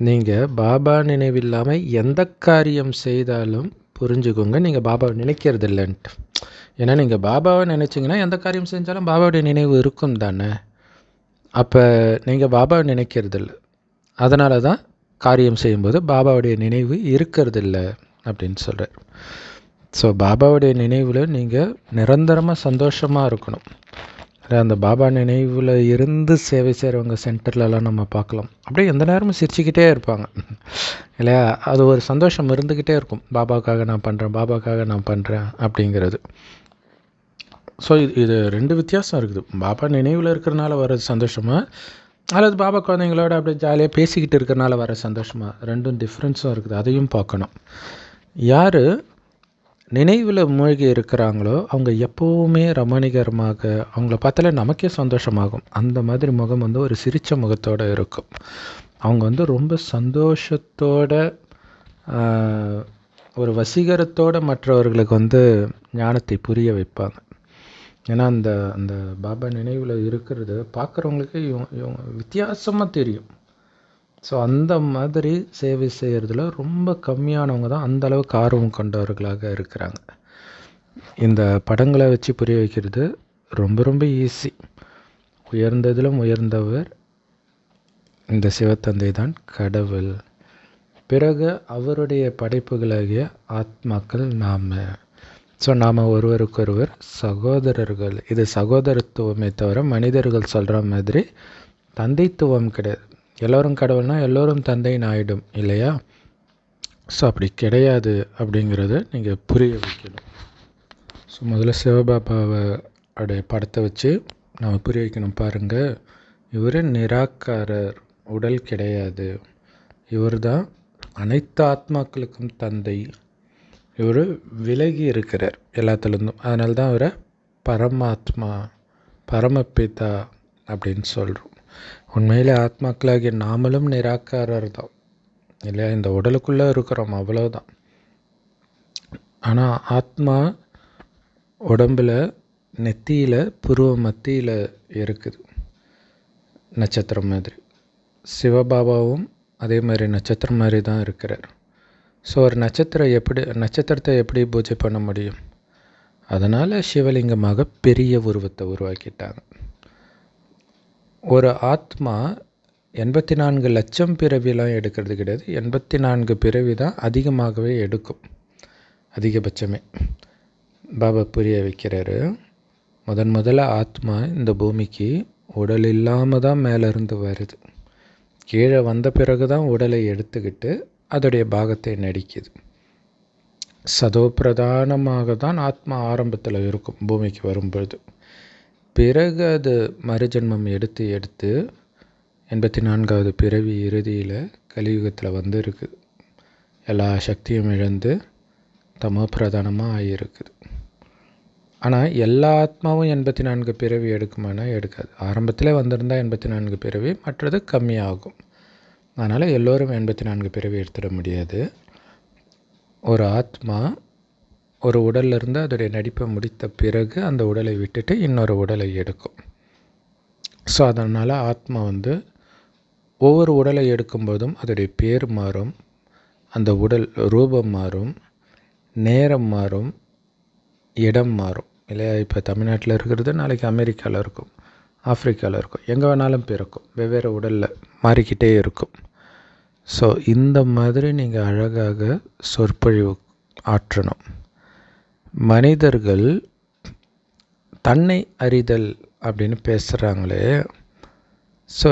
நீங்கள் பாபா நினைவு இல்லாமல் எந்த காரியம் செய்தாலும் புரிஞ்சுக்கோங்க நீங்கள் பாபாவை நினைக்கிறது இல்லைன்ட்டு. ஏன்னா நீங்கள் பாபாவை நினச்சிங்கன்னா எந்த காரியம் செஞ்சாலும் பாபாவுடைய நினைவு இருக்கும் தானே. அப்போ நீங்கள் பாபாவை நினைக்கிறது இல்லை, அதனால தான் காரியம் செய்யும்போது பாபாவுடைய நினைவு இருக்கிறதில்ல அப்படின்னு சொல்கிறார். ஸோ பாபாவுடைய நினைவில் நீங்கள் நிரந்தரமாக சந்தோஷமாக இருக்கணும். அந்த பாபா நினைவில் இருந்து சேவை செய்கிறவங்க சென்டர்லலாம் நம்ம பார்க்கலாம். அப்படியே எந்த நேரமும் சிரிச்சுக்கிட்டே இருப்பாங்க இல்லையா? அது ஒரு சந்தோஷம் இருந்துக்கிட்டே இருக்கும். பாபாவுக்காக நான் பண்ணுறேன், பாபாவுக்காக நான் பண்ணுறேன் அப்படிங்கிறது. ஸோ இது ரெண்டு வித்தியாசம் இருக்குது. பாபா நினைவில் இருக்கிறனால வர சந்தோஷமாக, அல்லது பாபா குழந்தைங்களோட அப்படியே ஜாலியாக பேசிக்கிட்டு இருக்கிறனால வர சந்தோஷமாக, ரெண்டும் டிஃப்ரென்ஸும் இருக்குது. அதையும் பார்க்கணும். யார் நினைவில் மூழ்கி இருக்கிறாங்களோ அவங்க எப்போவுமே ரமணிகரமாக, அவங்கள பார்த்தாலே நமக்கே சந்தோஷமாகும். அந்த மாதிரி முகம் ஒரு சிரித்த முகத்தோடு இருக்கும். அவங்க ரொம்ப சந்தோஷத்தோட, ஒரு வசீகரத்தோடு மற்றவர்களுக்கு ஞானத்தை புரிய வைப்பாங்க. ஏன்னா அந்த அந்த பாபா நினைவில் இருக்கிறது பார்க்குறவங்களுக்கு வித்தியாசமாக தெரியும். ஸோ அந்த மாதிரி சேவை செய்கிறதுல ரொம்ப கம்மியானவங்க தான் அந்த அளவுக்கு ஆர்வம் கொண்டவர்களாக இருக்கிறாங்க. இந்த படங்களை வச்சு புரிய வைக்கிறது ரொம்ப ரொம்ப ஈஸி. உயர்ந்ததிலும் உயர்ந்தவர் இந்த சிவத்தந்தை தான் கடவுள். பிறகு அவருடைய படைப்புகளாகிய ஆத்மாக்கள் நாம். ஸோ நாம் ஒருவருக்கொருவர் சகோதரர்கள். இது சகோதரத்துவமே தவிர மனிதர்கள் சொல்கிற மாதிரி தந்தைத்துவம் கிடையாது. எல்லோரும் கடவுள்னால் எல்லோரும் தந்தைன்னு ஆகிடும் இல்லையா? ஸோ அப்படி கிடையாது அப்படிங்கிறத நீங்கள் புரிய வைக்கணும். ஸோ முதல்ல சிவபாபாவோடைய படத்தை வச்சு நம்ம புரிய வைக்கணும். பாருங்கள், இவர் நிராகாரர், உடல் கிடையாது. இவர் தான் அனைத்து ஆத்மாக்களுக்கும் தந்தை. இவர் விலகி இருக்கிறார் எல்லாத்துலேருந்தும். அதனால தான் அவரை பரமாத்மா, பரமபிதா அப்படின்னு சொல்கிறோம். உண்மையிலே ஆத்மாக்களாகிய நாமளும் நிராகாரர் தான் இல்லையா? இந்த உடலுக்குள்ளே இருக்கிறோம், அவ்வளோதான். ஆனால் ஆத்மா உடம்பில் நெத்தியில் புருவ மத்தியில் இருக்குது, நட்சத்திரம் மாதிரி. சிவபாபாவும் அதே மாதிரி நட்சத்திரம் மாதிரி தான் இருக்கிறார். ஸோ ஒரு நட்சத்திரத்தை எப்படி பூஜை பண்ண முடியும்? அதனால் சிவலிங்கமாக பெரிய உருவத்தை உருவாக்கிட்டாங்க. ஒரு ஆத்மா 84 லட்சம் பிறவிலாம் எடுக்கிறது கிடையாது. 84 பிறவி தான் அதிகமாகவே எடுக்கும், அதிகபட்சமே. பாபா புரிய வைக்கிறாரு. முதல்ல ஆத்மா இந்த பூமிக்கு உடல் இல்லாமல் தான் மேலேருந்து வருது. கீழே வந்த பிறகு தான் உடலை எடுத்துக்கிட்டு அதோடைய பாகத்தை நடிக்குது. சதோ பிரதானமாக தான் ஆத்மா ஆரம்பத்தில் இருக்கும் பூமிக்கு வரும்பொழுது. பிறகு அது மறுஜென்மம் எடுத்து 84வது பிறவி இறுதியில் கலியுகத்தில் வந்து இருக்குது. எல்லா சக்தியும் இழந்து தமோ பிரதானமாக ஆகியிருக்குது. ஆனால் எல்லா ஆத்மாவும் 84 பிறவி எடுக்குமானா எடுக்காது. ஆரம்பத்தில் வந்திருந்தால் 84 பிறவி, மற்றது கம்மியாகும். அதனால் எல்லோரும் 84 பிறவி எடுத்துட முடியாது. ஒரு ஆத்மா ஒரு உடல்லிருந்து அதோடைய நடிப்பை முடித்த பிறகு அந்த உடலை விட்டுட்டு இன்னொரு உடலை எடுக்கும். ஸோ அதனால் ஆத்மா ஒவ்வொரு உடலை எடுக்கும்போதும் அதோடைய பேர் மாறும், அந்த உடல் ரூபம் மாறும், நேரம் மாறும், இடம் மாறும் இல்லையா? இப்போ தமிழ்நாட்டில் இருக்கிறது நாளைக்கு அமெரிக்காவில் இருக்கும், ஆஃப்ரிக்காவில் இருக்கும், எங்கே வேணாலும் பிறக்கும், வெவ்வேறு உடலில் மாறிக்கிட்டே இருக்கும். ஸோ இந்த மாதிரி நீங்கள் அழகாக சொற்பொழிவு ஆற்றணும். மனிதர்கள் தன்னை அறிதல் அப்படின்னு பேசுகிறாங்களே, ஸோ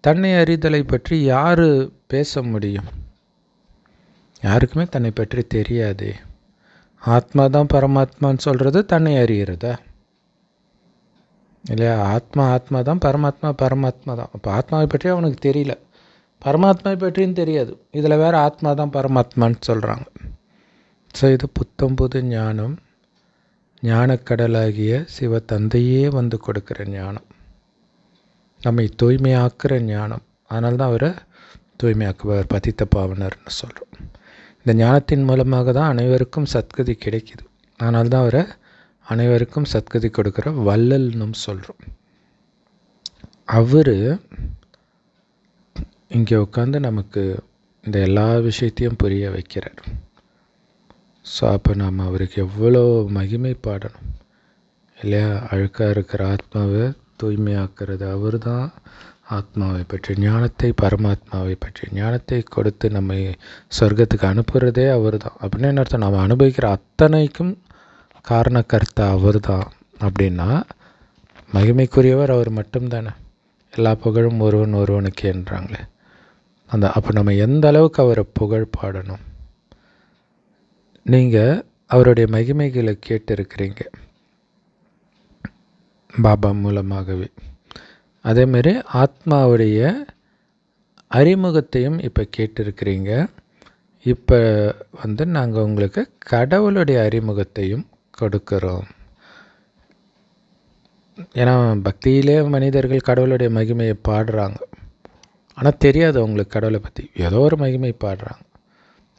தன்னை அறிதலை பற்றி யார் பேச முடியும்? யாருக்குமே தன்னை பற்றி தெரியாதே. ஆத்மா தான் பரமாத்மான்னு சொல்கிறது தன்னை அறிகிறதா இல்லையா? ஆத்மா தான், பரமாத்மா தான். அப்போ ஆத்மாவை பற்றி அவனுக்கு தெரியல, பரமாத்மாவை பற்றியும் தெரியாது. இதில் வேறு ஆத்மா தான் பரமாத்மான்னு சொல்கிறாங்க. ஸோ இது புத்தம்புது ஞானம், ஞானக்கடலாகிய சிவ தந்தையே கொடுக்குற ஞானம், நம்மை தூய்மையாக்குற ஞானம். அதனால தான் அவரை தூய்மையாக்குவார், பதித்த பாவனர்னு சொல்கிறோம். இந்த ஞானத்தின் மூலமாக தான் அனைவருக்கும் சத்கதி கிடைக்கிது. அதனால தான் அவரை அனைவருக்கும் சத்கதி கொடுக்குற வள்ளல்னு சொல்கிறோம். அவர் இங்கே உட்காந்து நமக்கு இந்த எல்லா விஷயத்தையும் புரிய வைக்கிறார். ஸோ அப்போ நாம் அவருக்கு எவ்வளோ மகிமை பாடணும் இல்லையா? அழுக்காக இருக்கிற ஆத்மாவை தூய்மையாக்குறது அவர் தான். ஆத்மாவை பற்றி ஞானத்தை, பரமாத்மாவை பற்றி ஞானத்தை கொடுத்து நம்மை சொர்க்கத்துக்கு அனுப்புகிறதே அவர் தான். அப்படின்னு என்ன அர்த்தம்? நாம் அனுபவிக்கிற அத்தனைக்கும் காரணக்கர்த்தா அவர் தான். அப்படின்னா மகிமைக்குரியவர் அவர் மட்டும்தானே. எல்லா புகழும் ஒருவனுக்கு என்றாங்களே. அப்போ நம்ம எந்த அளவுக்கு அவரை புகழ் பாடணும்? நீங்கள் அவருடைய மகிமைகளை கேட்டிருக்கிறீங்க பாபா மூலமாகவே. அதேமாரி ஆத்மாவுடைய அறிமுகத்தையும் இப்போ கேட்டிருக்கிறீங்க. இப்போ நாங்கள் உங்களுக்கு கடவுளுடைய அறிமுகத்தையும் கொடுக்குறோம். ஏன்னா பக்தியிலே மனிதர்கள் கடவுளுடைய மகிமையை பாடுறாங்க, ஆனால் தெரியாது அவங்களுக்கு கடவுளை பற்றி. ஏதோ ஒரு மகிமை பாடுறாங்க.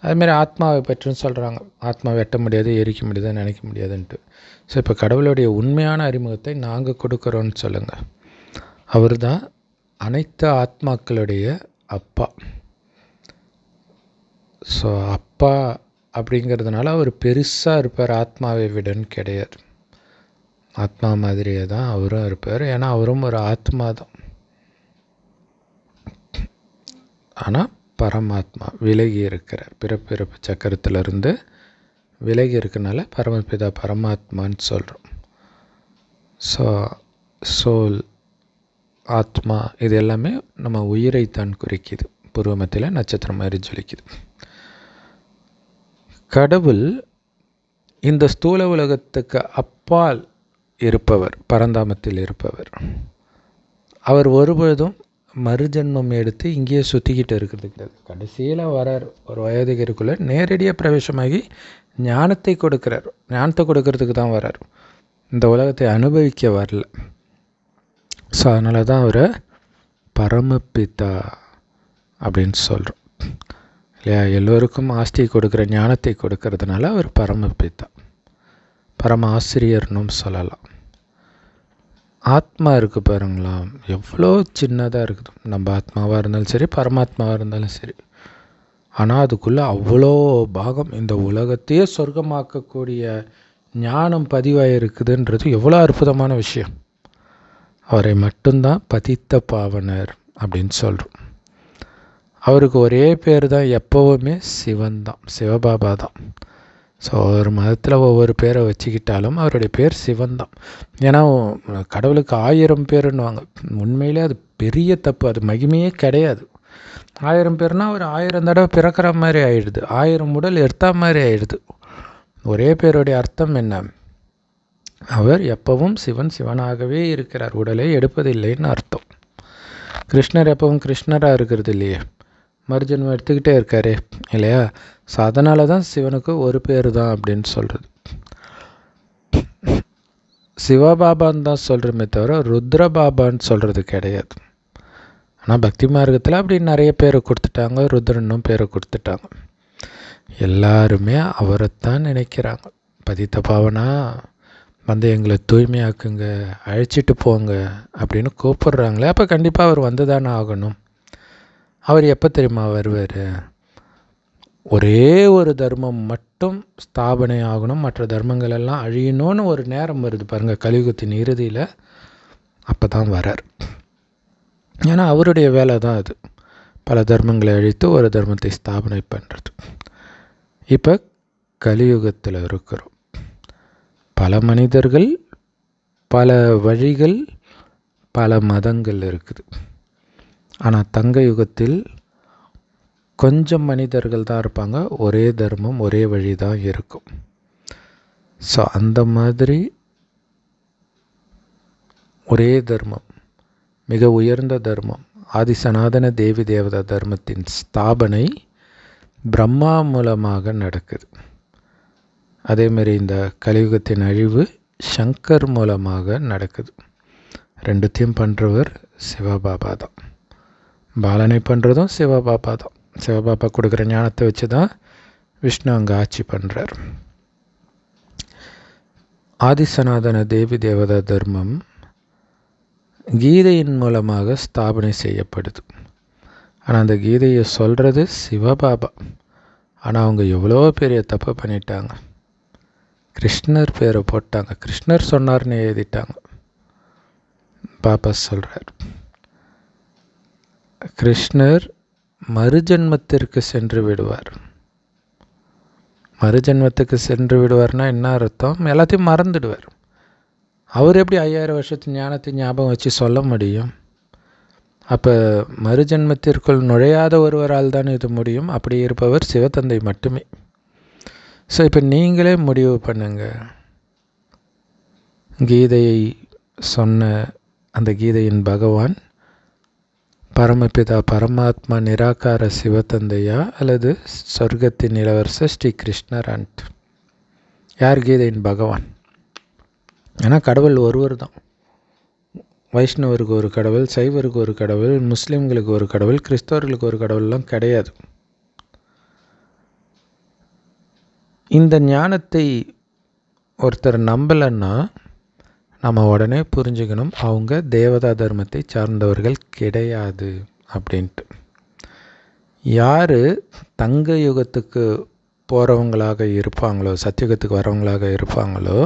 அதுமாரி ஆத்மாவை பற்றின்னு சொல்கிறாங்க. ஆத்மா வெட்ட முடியாது, எரிக்க முடியாது, நினைக்க முடியாதுன்ட்டு. ஸோ இப்போ கடவுளுடைய உண்மையான அறிமுகத்தை நாங்கள் கொடுக்குறோன்னு சொல்லுங்கள். அவர் தான் அனைத்து ஆத்மாக்களுடைய அப்பா. ஸோ அப்பா அப்படிங்கிறதுனால அவர் பெருசாக இருப்பார், ஆத்மாவை விடன்னு கிடையாது. ஆத்மா மாதிரியே தான் அவரும் இருப்பார். ஏன்னா அவரும் ஒரு ஆத்மா தான். ஆனால் பரமாத்மா விலகி இருக்கிறார். பிறப்பிறப்பு சக்கரத்திலிருந்து விலகி இருக்கனால பரமபிதா பரமாத்மான்னு சொல்கிறோம். ஸோ சோல், ஆத்மா இது எல்லாமே நம்ம உயிரைத்தான் குறிக்குது. பூர்வமத்தில் நட்சத்திரம் மாதிரி ஜொலிக்குது. கடவுள் இந்த ஸ்தூல உலகத்துக்கு அப்பால் இருப்பவர், பரந்தாமத்தில் இருப்பவர். அவர் ஒருபொழுதும் மறுஜன்மம் எடுத்து இங்கேயே சுற்றிக்கிட்டு இருக்கிறது கிடையாது. கடைசியில் வரார் ஒரு வயோதிகருக்குள்ளே, நேரடியாக பிரவேசமாகி ஞானத்தை கொடுக்குறார். ஞானத்தை கொடுக்கறதுக்கு தான் வரார், இந்த உலகத்தை அனுபவிக்க வரல. ஸோ அதனால தான் அவரை பரமபிதா அப்படின்னு சொல்கிறோம் இல்லையா. எல்லோருக்கும் ஆஸ்தியை கொடுக்குற, ஞானத்தை கொடுக்கறதுனால அவர் பரமபிதா, பரம ஆசிரியர்னும் சொல்லலாம். ஆத்மா இருக்குது பாருங்களா, எவ்வளோ சின்னதாக இருக்குது. நம்ம ஆத்மாவாக இருந்தாலும் சரி, பரமாத்மாவாக இருந்தாலும் சரி. ஆனால் அதுக்குள்ளே அவ்வளோ பாகம், இந்த உலகத்தையே சொர்க்கமாக்கக்கூடிய ஞானம் பதிவாக இருக்குதுன்றது எவ்வளோ அற்புதமான விஷயம். அவரை மட்டும்தான் பதித்த பாவனர் அப்படின்னு சொல்கிறோம். அவருக்கு ஒரே பேர் தான், எப்போவுமே சிவன் தான், சிவபாபா தான். ஸோ ஒரு மதத்தில் ஒவ்வொரு பேரை வச்சுக்கிட்டாலும் அவருடைய பேர் சிவன் தான். ஏன்னா கடவுளுக்கு 1000 பேருன்னுவாங்க. உண்மையிலே அது பெரிய தப்பு, அது மகிமையே கிடையாது. 1000 பேர்னால் ஒரு 1000 தடவை பிறக்கிற மாதிரி ஆயிடுது, 1000 உடல் எடுத்தா மாதிரி ஆயிடுது. ஒரே பேருடைய அர்த்தம் என்ன? அவர் எப்பவும் சிவன், சிவனாகவே இருக்கிறார், உடலை எடுப்பதில்லைன்னு அர்த்தம். கிருஷ்ணர் எப்பவும் கிருஷ்ணராக இருக்கிறது இல்லையே, மறுஜன்மம் எடுத்துக்கிட்டே இருக்காரே இல்லையா. ஸோ அதனால தான் சிவனுக்கு ஒரு பேர் தான் அப்படின்னு சொல்கிறது. சிவபாபான்னு தான் சொல்கிறோமே தவிர ருத்ரபாபான்னு சொல்கிறது கிடையாது. ஆனால் பக்தி மார்க்கத்தில் அப்படி நிறைய பேரை கொடுத்துட்டாங்க, ருத்ரனும் பேரை கொடுத்துட்டாங்க. எல்லாருமே அவரைத்தான் நினைக்கிறாங்க. பதித்த பாவனா வந்து எங்களை தூய்மையாக்குங்க, அழைச்சிட்டு போங்க அப்படின்னு கூப்பிட்றாங்களே, அப்போ கண்டிப்பாக அவர் வந்து தானே ஆகணும். அவர் எப்போ தெரியுமா வருவார்? ஒரே ஒரு தர்மம் மட்டும் ஸ்தாபனை ஆகணும், மற்ற தர்மங்கள் எல்லாம் அழியணும்னு ஒரு நேரம் வருது பாருங்கள், கலியுகத்தின் இறுதியில். அப்போ தான் வரார். ஏன்னா அவருடைய வேலை தான் அது, பல தர்மங்களை அழித்து ஒரு தர்மத்தை ஸ்தாபனை பண்ணுறது. இப்போ கலியுகத்தில் இருக்கிறோம். பல மனிதர்கள், பல வழிகள், பல மதங்கள் இருக்குது. ஆனால் தங்க யுகத்தில் கொஞ்சம் மனிதர்கள் தான் இருப்பாங்க, ஒரே தர்மம் ஒரே வழி தான் இருக்கும். ஸோ அந்த மாதிரி ஒரே தர்மம், மிக உயர்ந்த தர்மம், ஆதி சனாதன தேவி தேவதா தர்மத்தின் ஸ்தாபனை பிரம்மா மூலமாக நடக்குது. அதேமாரி இந்த கலியுகத்தின் அழிவு சங்கர் மூலமாக நடக்குது. ரெண்டுத்தையும் பண்ணுறவர் சிவபாபா தான். பாலனை பண்ணுறதும் சிவபாபா தான். சிவபாபா கொடுக்குற ஞானத்தை வச்சு தான் விஷ்ணு அங்கே ஆட்சி பண்ணுறார். ஆதி சனாதன தேவி தேவதா தர்மம் கீதையின் மூலமாக ஸ்தாபனை செய்யப்படுது. ஆனால் அந்த கீதையை சொல்கிறது சிவபாபா. ஆனால் அவங்க எவ்வளோ பெரிய தப்பு பண்ணிட்டாங்க. கிருஷ்ணர் பேரை போட்டாங்க, கிருஷ்ணர் சொன்னார்னு எழுதிட்டாங்க. பாபா சொல்கிறார், கிருஷ்ணர் மறுஜன்மத்திற்கு சென்று விடுவார். மறுஜன்மத்துக்கு சென்று விடுவார்னா என்ன அர்த்தம்? எல்லாத்தையும் மறந்துடுவார். அவர் எப்படி 5000 வருஷத்து ஞானத்தை ஞாபகம் வச்சு சொல்ல முடியும்? அப்போ மறுஜன்மத்திற்குள் நுழையாத ஒருவரால் தான் இது முடியும். அப்படி இருப்பவர் சிவத்தந்தை மட்டுமே. ஸோ இப்போ நீங்களே முடிவு பண்ணுங்க. கீதையை சொன்ன அந்த கீதையின் பகவான் பரமபிதா பரமாத்மா நிராகார சிவத்தந்தையா அல்லது சொர்க்கத்தின் இளவரசர் ஸ்ரீ கிருஷ்ணர்? அண்ட் யார் கீதையின் பகவான்? ஏன்னா கடவுள் ஒருவர் தான். வைஷ்ணவருக்கு ஒரு கடவுள், சைவருக்கு ஒரு கடவுள், முஸ்லீம்களுக்கு ஒரு கடவுள், கிறிஸ்தவர்களுக்கு ஒரு கடவுள்லாம் கிடையாது. இந்த ஞானத்தை ஒருத்தர் நம்பலைன்னா நம்ம உடனே புரிஞ்சுக்கணும், அவங்க தேவதா தர்மத்தை சார்ந்தவர்கள் கிடையாது அப்படின்ட்டு. யார் தங்க யுகத்துக்கு போகிறவங்களாக இருப்பாங்களோ, சத்தியுகத்துக்கு வரவங்களாக இருப்பாங்களோ,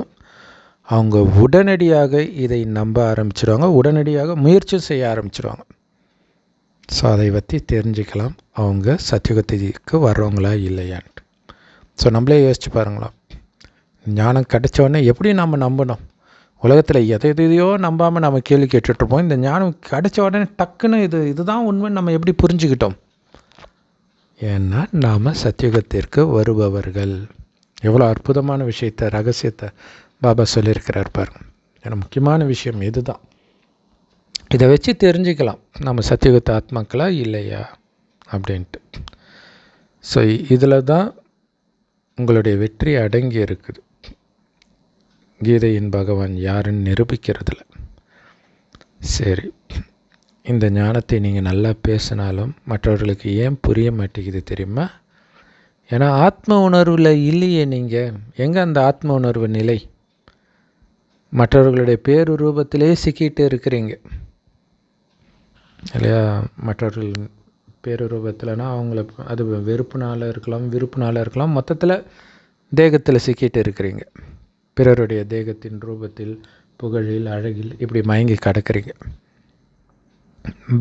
அவங்க உடனடியாக இதை நம்ப ஆரம்பிச்சிடுவாங்க, உடனடியாக முயற்சி செய்ய ஆரம்பிச்சிடுவாங்க. ஸோ அதை பற்றி தெரிஞ்சுக்கலாம் அவங்க சத்தியுகத்துக்கு வர்றவங்களா இல்லையான்ட்டு. ஸோ நம்மளே யோசிச்சு பாருங்களா, ஞானம் கிடைச்சோடனே எப்படி நம்ம நம்பணும்? உலகத்தில் எதையோ நம்பாமல் நம்ம கேள்வி கேட்டுட்ருப்போம். இந்த ஞானம் கிடைச்ச உடனே டக்குன்னு இதுதான் உண்மைன்னு நம்ம எப்படி புரிஞ்சுக்கிட்டோம்? ஏன்னா நாம் சத்தியுகத்திற்கு வருபவர்கள். எவ்வளோ அற்புதமான விஷயத்தை, ரகசியத்தை பாபா சொல்லியிருக்கிறார் பாருங்க. ஏன்னா முக்கியமான விஷயம் இதுதான். இதை வச்சு தெரிஞ்சுக்கலாம் நம்ம சத்தியுகத்து ஆத்மாக்களா இல்லையா அப்படின்ட்டு. ஸோ இதில் தான் உங்களுடைய வெற்றி அடங்கி இருக்குது, கீதையின் பகவான் யாருன்னு நிரூபிக்கிறதுல. சரி, இந்த ஞானத்தை நீங்கள் நல்லா பேசினாலும் மற்றவர்களுக்கு ஏன் புரிய மாட்டேங்குது தெரியுமா? ஏன்னா ஆத்ம உணர்வில் இல்லையே. நீங்கள் எங்கே அந்த ஆத்ம உணர்வு நிலை? மற்றவர்களுடைய பேரு ரூபத்திலே சிக்கிட்டு இருக்கிறீங்க இல்லையா? மற்றவர்கள் பேரு ரூபத்தில்னா அவங்கள அது வெறுப்புனால இருக்கலாம், விருப்புனால இருக்கலாம், மொத்தத்தில் தேகத்தில் சிக்கிட்டு இருக்கிறீங்க. பிறருடைய தேகத்தின் ரூபத்தில், புகழில், அழகில் இப்படி மயங்கி கிடக்கிறீங்க.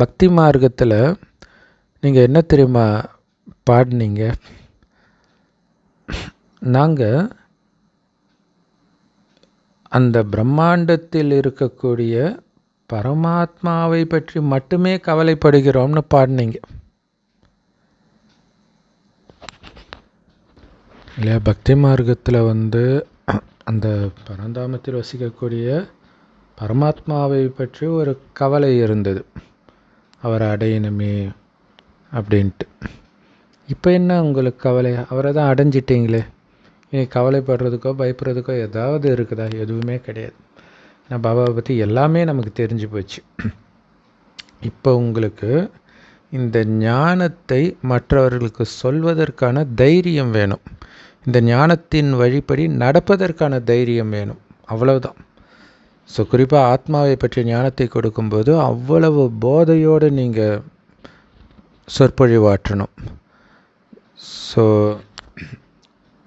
பக்தி மார்க்கத்தில் நீங்கள் என்ன தெரியுமா பாடினீங்க? நாங்கள் அந்த பிரம்மாண்டத்தில் இருக்கக்கூடிய பரமாத்மாவை பற்றி மட்டுமே கவலைப்படுகிறோம்னு பாடினீங்க இல்லையா? பக்தி மார்க்கத்தில் அந்த பரந்தாமத்தில் வசிக்கக்கூடிய பரமாத்மாவை பற்றி ஒரு கவலை இருந்தது, அவரை அடையணுமே அப்படின்ட்டு. இப்போ என்ன உங்களுக்கு கவலை? அவரை தான் அடைஞ்சிட்டிங்களே, இனி கவலைப்படுறதுக்கோ பயப்படுறதுக்கோ ஏதாவது இருக்குதா? எதுவுமே கிடையாது. நான் பாபாவை பற்றி எல்லாமே நமக்கு தெரிஞ்சு போச்சு. இப்போ உங்களுக்கு இந்த ஞானத்தை மற்றவர்களுக்கு சொல்வதற்கான தைரியம் வேணும், இந்த ஞானத்தின் வழிப்படி நடப்பதற்கான தைரியம் வேணும், அவ்வளவுதான். ஸோ குறிப்பாக ஆத்மாவை பற்றிய ஞானத்தை கொடுக்கும்போது அவ்வளவு போதையோடு நீங்கள் சொற்பொழிவாற்றணும். ஸோ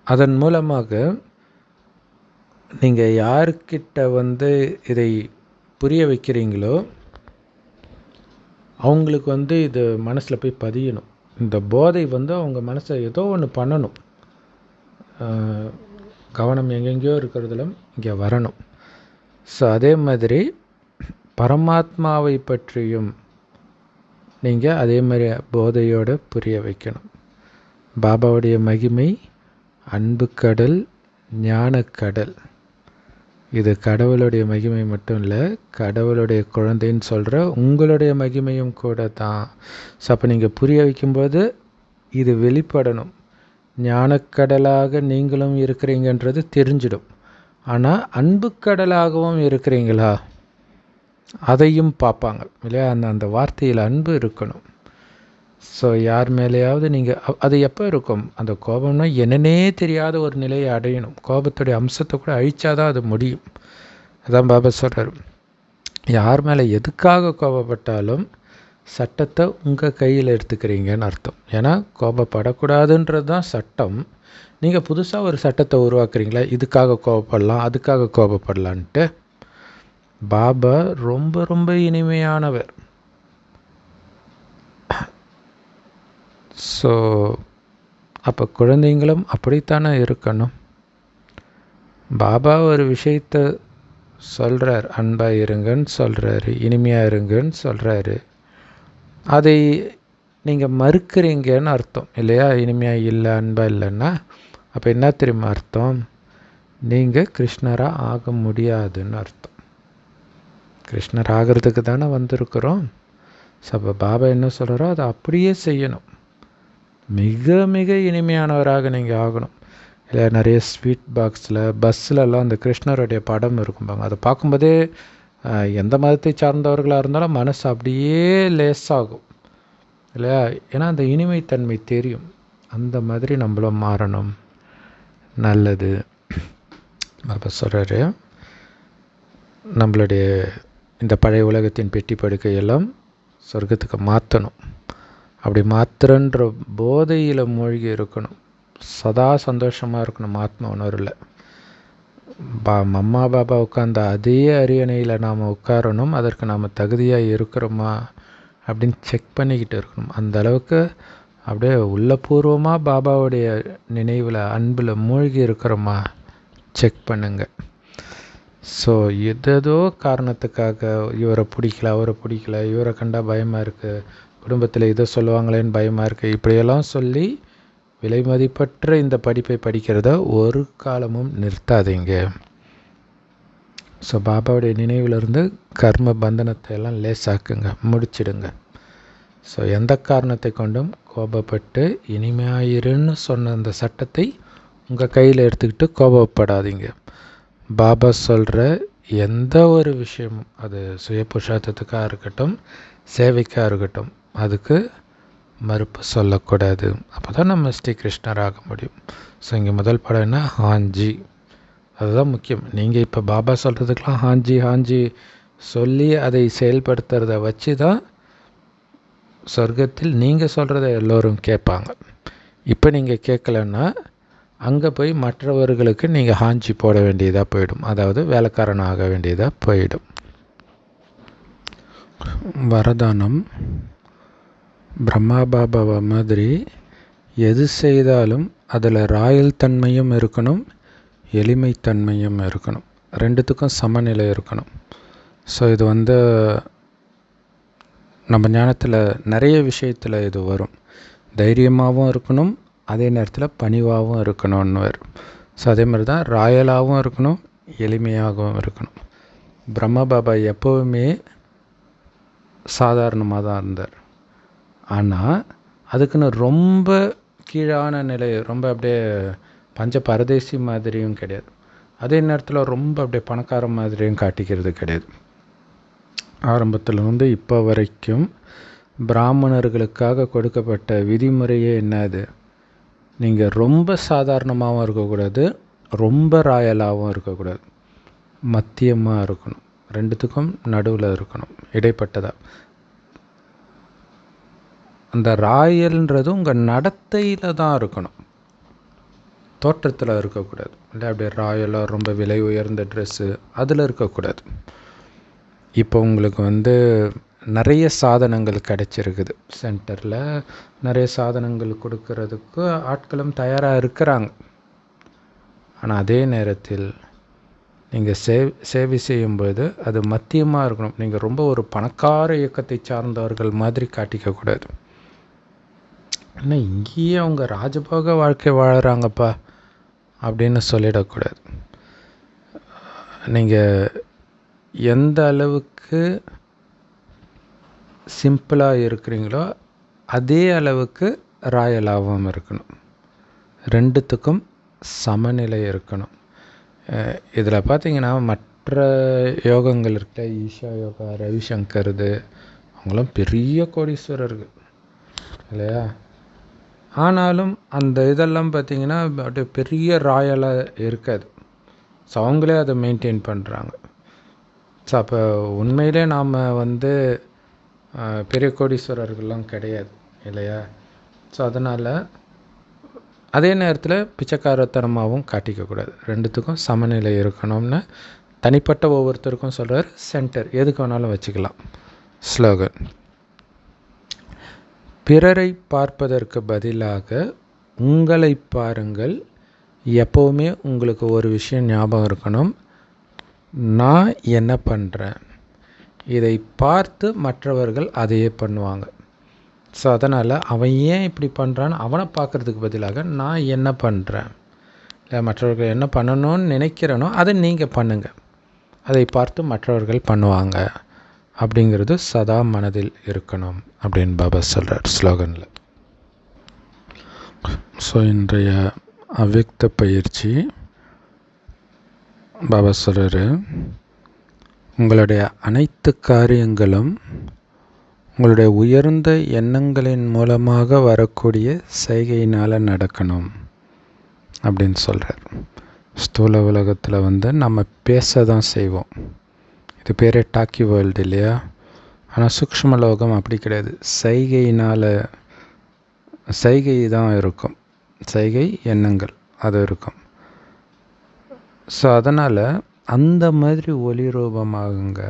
அதன் மூலமாக நீங்கள் யார்கிட்ட இதை புரிய வைக்கிறீங்களோ அவங்களுக்கு இது மனசில் போய் பதியணும். இந்த போதை அவங்க மனசை ஏதோ ஒன்று பண்ணணும். கவனம் எங்கெங்கேயோ இருக்கிறதுல இங்கே வரணும். ஸோ அதே மாதிரி பரமாத்மாவை பற்றியும் நீங்கள் அதே மாதிரி போதையோடு புரிய வைக்கணும். பாபாவுடைய மகிமை அன்பு கடல், ஞானக்கடல். இது கடவுளுடைய மகிமை மட்டும் இல்லை, கடவுளுடைய குழந்தைன்னு சொல்கிற உங்களுடைய மகிமையும் கூட தான். ஸோ அப்போ நீங்கள் புரிய வைக்கும்போது இது வெளிப்படணும். ஞானக்கடலாக நீங்களும் இருக்கிறீங்கன்றது தெரிஞ்சிடும். ஆனால் அன்பு கடலாகவும் இருக்கிறீங்களா அதையும் பார்ப்பாங்க இல்லையா? அந்த வார்த்தையில் அன்பு இருக்கணும். ஸோ யார் மேலேயாவது நீங்கள் அது எப்போ இருக்கும்? அந்த கோபம்னா என்னன்னே தெரியாத ஒரு நிலையை அடையணும். கோபத்துடைய அம்சத்தை கூட அழிச்சாதான் அது முடியும். அதான் பாபா சொல்கிறார், யார் மேலே எதுக்காக கோபப்பட்டாலும் சட்டத்தை உங்கள் கையில் எடுத்துக்கிறீங்கன்னு அர்த்தம். ஏன்னா கோபப்படக்கூடாதுன்றது தான் சட்டம். நீங்கள் புதுசாக ஒரு சட்டத்தை உருவாக்குறீங்களா, இதுக்காக கோபப்படலாம் அதுக்காக கோபப்படலான்ட்டு. பாபா ரொம்ப ரொம்ப இனிமையானவர். ஸோ அப்போ குழந்தைங்களும் அப்படித்தானே இருக்கணும். பாபா ஒரு விஷயத்தை சொல்கிறார், அன்பாக இருங்கன்னு சொல்கிறாரு, இனிமையாக இருங்கன்னு சொல்கிறாரு. அதை நீங்கள் மறுக்கிறீங்கன்னு அர்த்தம் இல்லையா? இனிமையாக இல்லை, அன்பாக இல்லைன்னா அப்போ என்ன தெரியுமா அர்த்தம்? நீங்கள் கிருஷ்ணராக ஆக முடியாதுன்னு அர்த்தம். கிருஷ்ணர் ஆகிறதுக்கு தானே வந்திருக்கிறோம். ஸோ அப்போ பாபா என்ன சொல்கிறாரோ அதை அப்படியே செய்யணும். மிக மிக இனிமையானவராக நீங்கள் ஆகணும். இல்லை நிறைய ஸ்வீட் பாக்ஸில் பஸ்ஸிலலாம் அந்த கிருஷ்ணருடைய படம் இருக்கும்பாங்க. அதை பார்க்கும்போதே எந்த மதத்தை சார்ந்தவர்களாக இருந்தாலும் மனசு அப்படியே லேசாகும் இல்லையா? ஏன்னா அந்த இனிமைத்தன்மை தெரியும். அந்த மாதிரி நம்மளும் மாறணும். நல்லது. அப்போ சொல்கிறாரு, நம்மளுடைய இந்த பழைய உலகத்தின் பெட்டி படுக்கையெல்லாம் சொர்க்கத்துக்கு மாற்றணும். அப்படி மாத்திரன்ற போதையில் மூழ்கி இருக்கணும். சதா சந்தோஷமாக இருக்கணும் ஆத்ம உணர்வில். அம்மா பாபா உட்கார்ந்த அதே அரியணையில் நாம் உட்காரணும். அதற்கு நாம் தகுதியாக இருக்கிறோமா அப்படின்னு செக் பண்ணிக்கிட்டு இருக்கணும். அந்த அளவுக்கு அப்படியே உள்ளபூர்வமாக பாபாவுடைய நினைவில் அன்பில் மூழ்கி இருக்கிறோமா செக் பண்ணுங்க. ஸோ எதோ காரணத்துக்காக இவரை பிடிக்கல, அவரை பிடிக்கல, இவரை கண்டா பயமாக இருக்குது, குடும்பத்தில் இதை சொல்லுவாங்களேன்னு பயமாக இருக்குது, இப்படியெல்லாம் சொல்லி விலை மதிப்பற்ற இந்த படிப்பை படிக்கிறத ஒரு காலமும் நிறுத்தாதீங்க. ஸோ பாபாவுடைய நினைவிலிருந்து கர்ம பந்தனத்தை எல்லாம் லேசாக்குங்க, முடிச்சிடுங்க. ஸோ எந்த காரணத்தை கொண்டும் கோபப்பட்டு இனிமையாயிருன்னு சொன்ன அந்த சட்டத்தை உங்கள் கையில் எடுத்துக்கிட்டு கோபப்படாதீங்க. பாபா சொல்கிற எந்த ஒரு விஷயமும், அது சுய புருஷார்த்தத்துக்காக இருக்கட்டும், சேவைக்காக இருக்கட்டும், அதுக்கு மறுப்பு சொல்லக்கூடாது. அப்போ தான் நம்ம ஸ்ரீ கிருஷ்ணர் ஆக முடியும். ஸோ இங்கே முதல் பாடம் என்ன? ஹாஞ்சி. அதுதான் முக்கியம். நீங்கள் இப்போ பாபா சொல்கிறதுக்கெலாம் ஹாஞ்சி ஹாஞ்சி சொல்லி அதை செயல்படுத்துறத வச்சு தான் சொர்க்கத்தில் நீங்கள் சொல்கிறத எல்லோரும் கேட்பாங்க. இப்போ நீங்கள் கேட்கலன்னா அங்கே போய் மற்றவர்களுக்கு நீங்கள் ஹாஞ்சி போட வேண்டியதாக போயிடும். அதாவது வேலைக்காரன் ஆக வேண்டியதாக போயிடும். வரதானம். பிரம்மா பாபா மாதிரி எது செய்தாலும் அதில் ராயல் தன்மையும் இருக்கணும், எளிமைத்தன்மையும் இருக்கணும், ரெண்டுத்துக்கும் சமநிலை இருக்கணும். ஸோ இது நம்ம ஞானத்தில் நிறைய விஷயத்தில் இது வரும். தைரியமாகவும் இருக்கணும், அதே நேரத்தில் பணிவாகவும் இருக்கணும்னு வரும். ஸோ அதே மாதிரி தான் ராயலாகவும் இருக்கணும், எளிமையாகவும் இருக்கணும். பிரம்மா பாபா எப்போவுமே சாதாரணமாக தான் இருந்தார். ஆனால் அதுக்குன்னு ரொம்ப கீழான நிலை, ரொம்ப அப்படியே பஞ்ச பரதேசி மாதிரியும் கிடையாது, அதே நேரத்தில் ரொம்ப அப்படியே பணக்கார மாதிரியும் காட்டிக்கிறது கிடையாது. ஆரம்பத்தில் இப்போ வரைக்கும் பிராமணர்களுக்காக கொடுக்கப்பட்ட விதிமுறையே என்னது? நீங்கள் ரொம்ப சாதாரணமாகவும் இருக்கக்கூடாது, ரொம்ப ராயலாகவும் இருக்கக்கூடாது, மத்தியமாக இருக்கணும், ரெண்டுத்துக்கும் நடுவில் இருக்கணும், இடைப்பட்டதாக. அந்த ராயல்ன்றது உங்கள் நடத்தையில் தான் இருக்கணும், தோற்றத்தில் இருக்கக்கூடாது. இல்லை அப்படியே ராயலாக ரொம்ப விலை உயர்ந்த ட்ரெஸ்ஸு அதில் இருக்கக்கூடாது. இப்போ உங்களுக்கு நிறைய சாதனங்கள் கிடைச்சிருக்குது, சென்டரில் நிறைய சாதனங்கள் கொடுக்கறதுக்கு ஆட்களும் தயாராக இருக்கிறாங்க. ஆனால் அதே நேரத்தில் நீங்கள் சேவை செய்யும்போது அது மத்தியமாக இருக்கணும். நீங்கள் ரொம்ப ஒரு பணக்கார இயக்கத்தை சார்ந்தவர்கள் மாதிரி காட்டிக்கக்கூடாது. ஆனால் இங்கேயே அவங்க ராஜபோக வாழ்க்கை வாழறாங்கப்பா அப்படின்னு சொல்லிடக்கூடாது. நீங்கள் எந்த அளவுக்கு சிம்பிளாக இருக்கிறீங்களோ அதே அளவுக்கு ராயலாகவும் இருக்கணும், ரெண்டுத்துக்கும் சமநிலை இருக்கணும். இதில் பார்த்தீங்கன்னா மற்ற யோகங்கள் இருக்க, ஈஷா யோகா, ரவிசங்கர், அவங்களாம் பெரிய கோடீஸ்வரர்கள் இல்லையா? ஆனாலும் அந்த இதெல்லாம் பார்த்திங்கன்னா அப்படியே பெரிய ராயலாக இருக்காது. ஸோ அவங்களே அதை மெயின்டைன் பண்ணுறாங்க. ஸோ அப்போ உண்மையிலே நாம் பெரிய கோடீஸ்வரர்கள்லாம் கிடையாது இல்லையா? ஸோ அதனால் அதே நேரத்தில் பிச்சைக்காரத்தனமாகவும் காட்டிக்கக்கூடாது, ரெண்டுத்துக்கும் சமநிலை இருக்கணும்னு தனிப்பட்ட ஒவ்வொருத்தருக்கும் சொல்கிறார். சென்டர் எதுக்கு வேணாலும் வச்சுக்கலாம். ஸ்லோகன்: பிறரை பார்ப்பதற்கு பதிலாக உங்களை பாருங்கள். எப்போவுமே உங்களுக்கு ஒரு விஷயம் ஞாபகம் இருக்கணும், நான் என்ன பண்ணுறேன், இதை பார்த்து மற்றவர்கள் அதையே பண்ணுவாங்க. ஸோ அதனால் அவன் ஏன் இப்படி பண்ணுறான்னு அவனை பார்க்குறதுக்கு பதிலாக நான் என்ன பண்ணுறேன், இல்லை மற்றவர்கள் என்ன பண்ணணும்னு நினைக்கிறேனோ அதை நீங்கள் பண்ணுங்கள், அதை பார்த்து மற்றவர்கள் பண்ணுவாங்க அப்படிங்கிறது சதா மனதில் இருக்கணும் அப்படின்னு பாபா சொல்கிறார் ஸ்லோகனில். ஸோ இன்றைய அவ்யக்த பயிற்சி பாபா சொல்கிறாரு, உங்களுடைய அனைத்து காரியங்களும் உங்களுடைய உயர்ந்த எண்ணங்களின் மூலமாக வரக்கூடிய செய்கையினால் நடக்கணும் அப்படின்னு சொல்கிறார். ஸ்தூல உலகத்தில் நம்ம பேச தான் செய்வோம், இது பேரே டாக்கி வேர்ல்டு இல்லையா? ஆனால் சூக்ஷ்ம லோகம் அப்படி கிடையாது. செய்கையினால் சைகை தான் இருக்கும், சைகை எண்ணங்கள் அது இருக்கும். ஸோ அதனால் அந்த மாதிரி ஒளி ரூபமாகுங்க.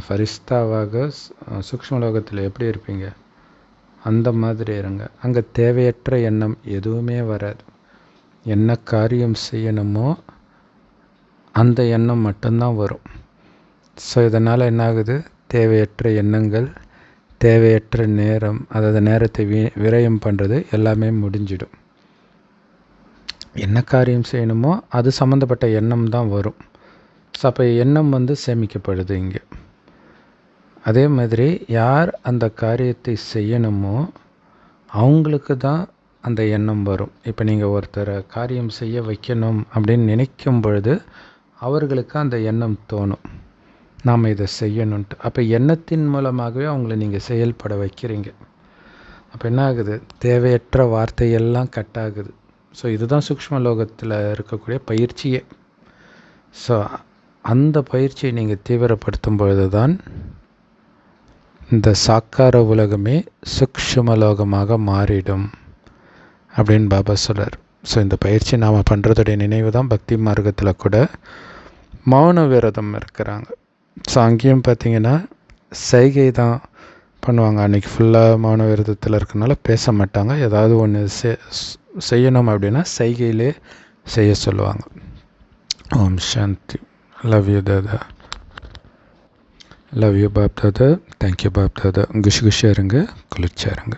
ஃபரிஸ்தாவாக சூக்ஷ்ம லோகத்தில் எப்படி இருப்பீங்க அந்த மாதிரி இருங்க. அங்கே தேவையற்ற எண்ணம் எதுவுமே வராது. என்ன காரியம் செய்யணுமோ அந்த எண்ணம் மட்டும்தான் வரும். ஸோ இதனால் என்ன ஆகுது, தேவையற்ற எண்ணங்கள், தேவையற்ற நேரம், அதாவது நேரத்தை விரயம் பண்ணுறது எல்லாமே முடிஞ்சிடும். என்ன காரியம் செய்யணுமோ அது சம்மந்தப்பட்ட எண்ணம் தான் வரும். ஸோ அப்போ எண்ணம் சேமிக்கப்படுது இங்கே. அதே மாதிரி யார் அந்த காரியத்தை செய்யணுமோ அவங்களுக்கு தான் அந்த எண்ணம் வரும். இப்போ நீங்கள் ஒருத்தரை காரியம் செய்ய வைக்கணும் அப்படின்னு நினைக்கும் பொழுது அவர்களுக்கு அந்த எண்ணம் தோணும், நாம் இதை செய்யணுன்ட்டு. அப்போ எண்ணத்தின் மூலமாகவே அவங்கள நீங்கள் செயல்பட வைக்கிறீங்க. அப்போ என்ன ஆகுது, தேவையற்ற வார்த்தையெல்லாம் கட் ஆகுது. ஸோ இதுதான் சூக்ஷ்ம லோகத்தில் இருக்கக்கூடிய பயிற்சியே. ஸோ அந்த பயிற்சியை நீங்கள் தீவிரப்படுத்தும் பொழுது தான் இந்த சாக்கார உலகமே சூக்ஷ்ம லோகமாக மாறிடும் அப்படின்னு பாபா சொல்கிறார். ஸோ இந்த பயிற்சி நாம் பண்ணுறதுடைய நினைவு தான் பக்தி மார்க்கத்தில் கூட மௌன விரதம் இருக்கிறாங்க. ஸோ அங்கேயும் பார்த்திங்கன்னா சைகை தான் பண்ணுவாங்க. அன்றைக்கி ஃபுல்லாக மௌன விரதத்தில் இருக்கனால பேச மாட்டாங்க. ஏதாவது ஒன்று செய்யணும் அப்படின்னா சைகையிலே செய்ய சொல்லுவாங்க. Om Shanti. Love you Dada. Love you Bap Dada. Thank you Bap Dada. குஷி குஷியாக இருங்க, குளிர்ச்சியாக இருங்க.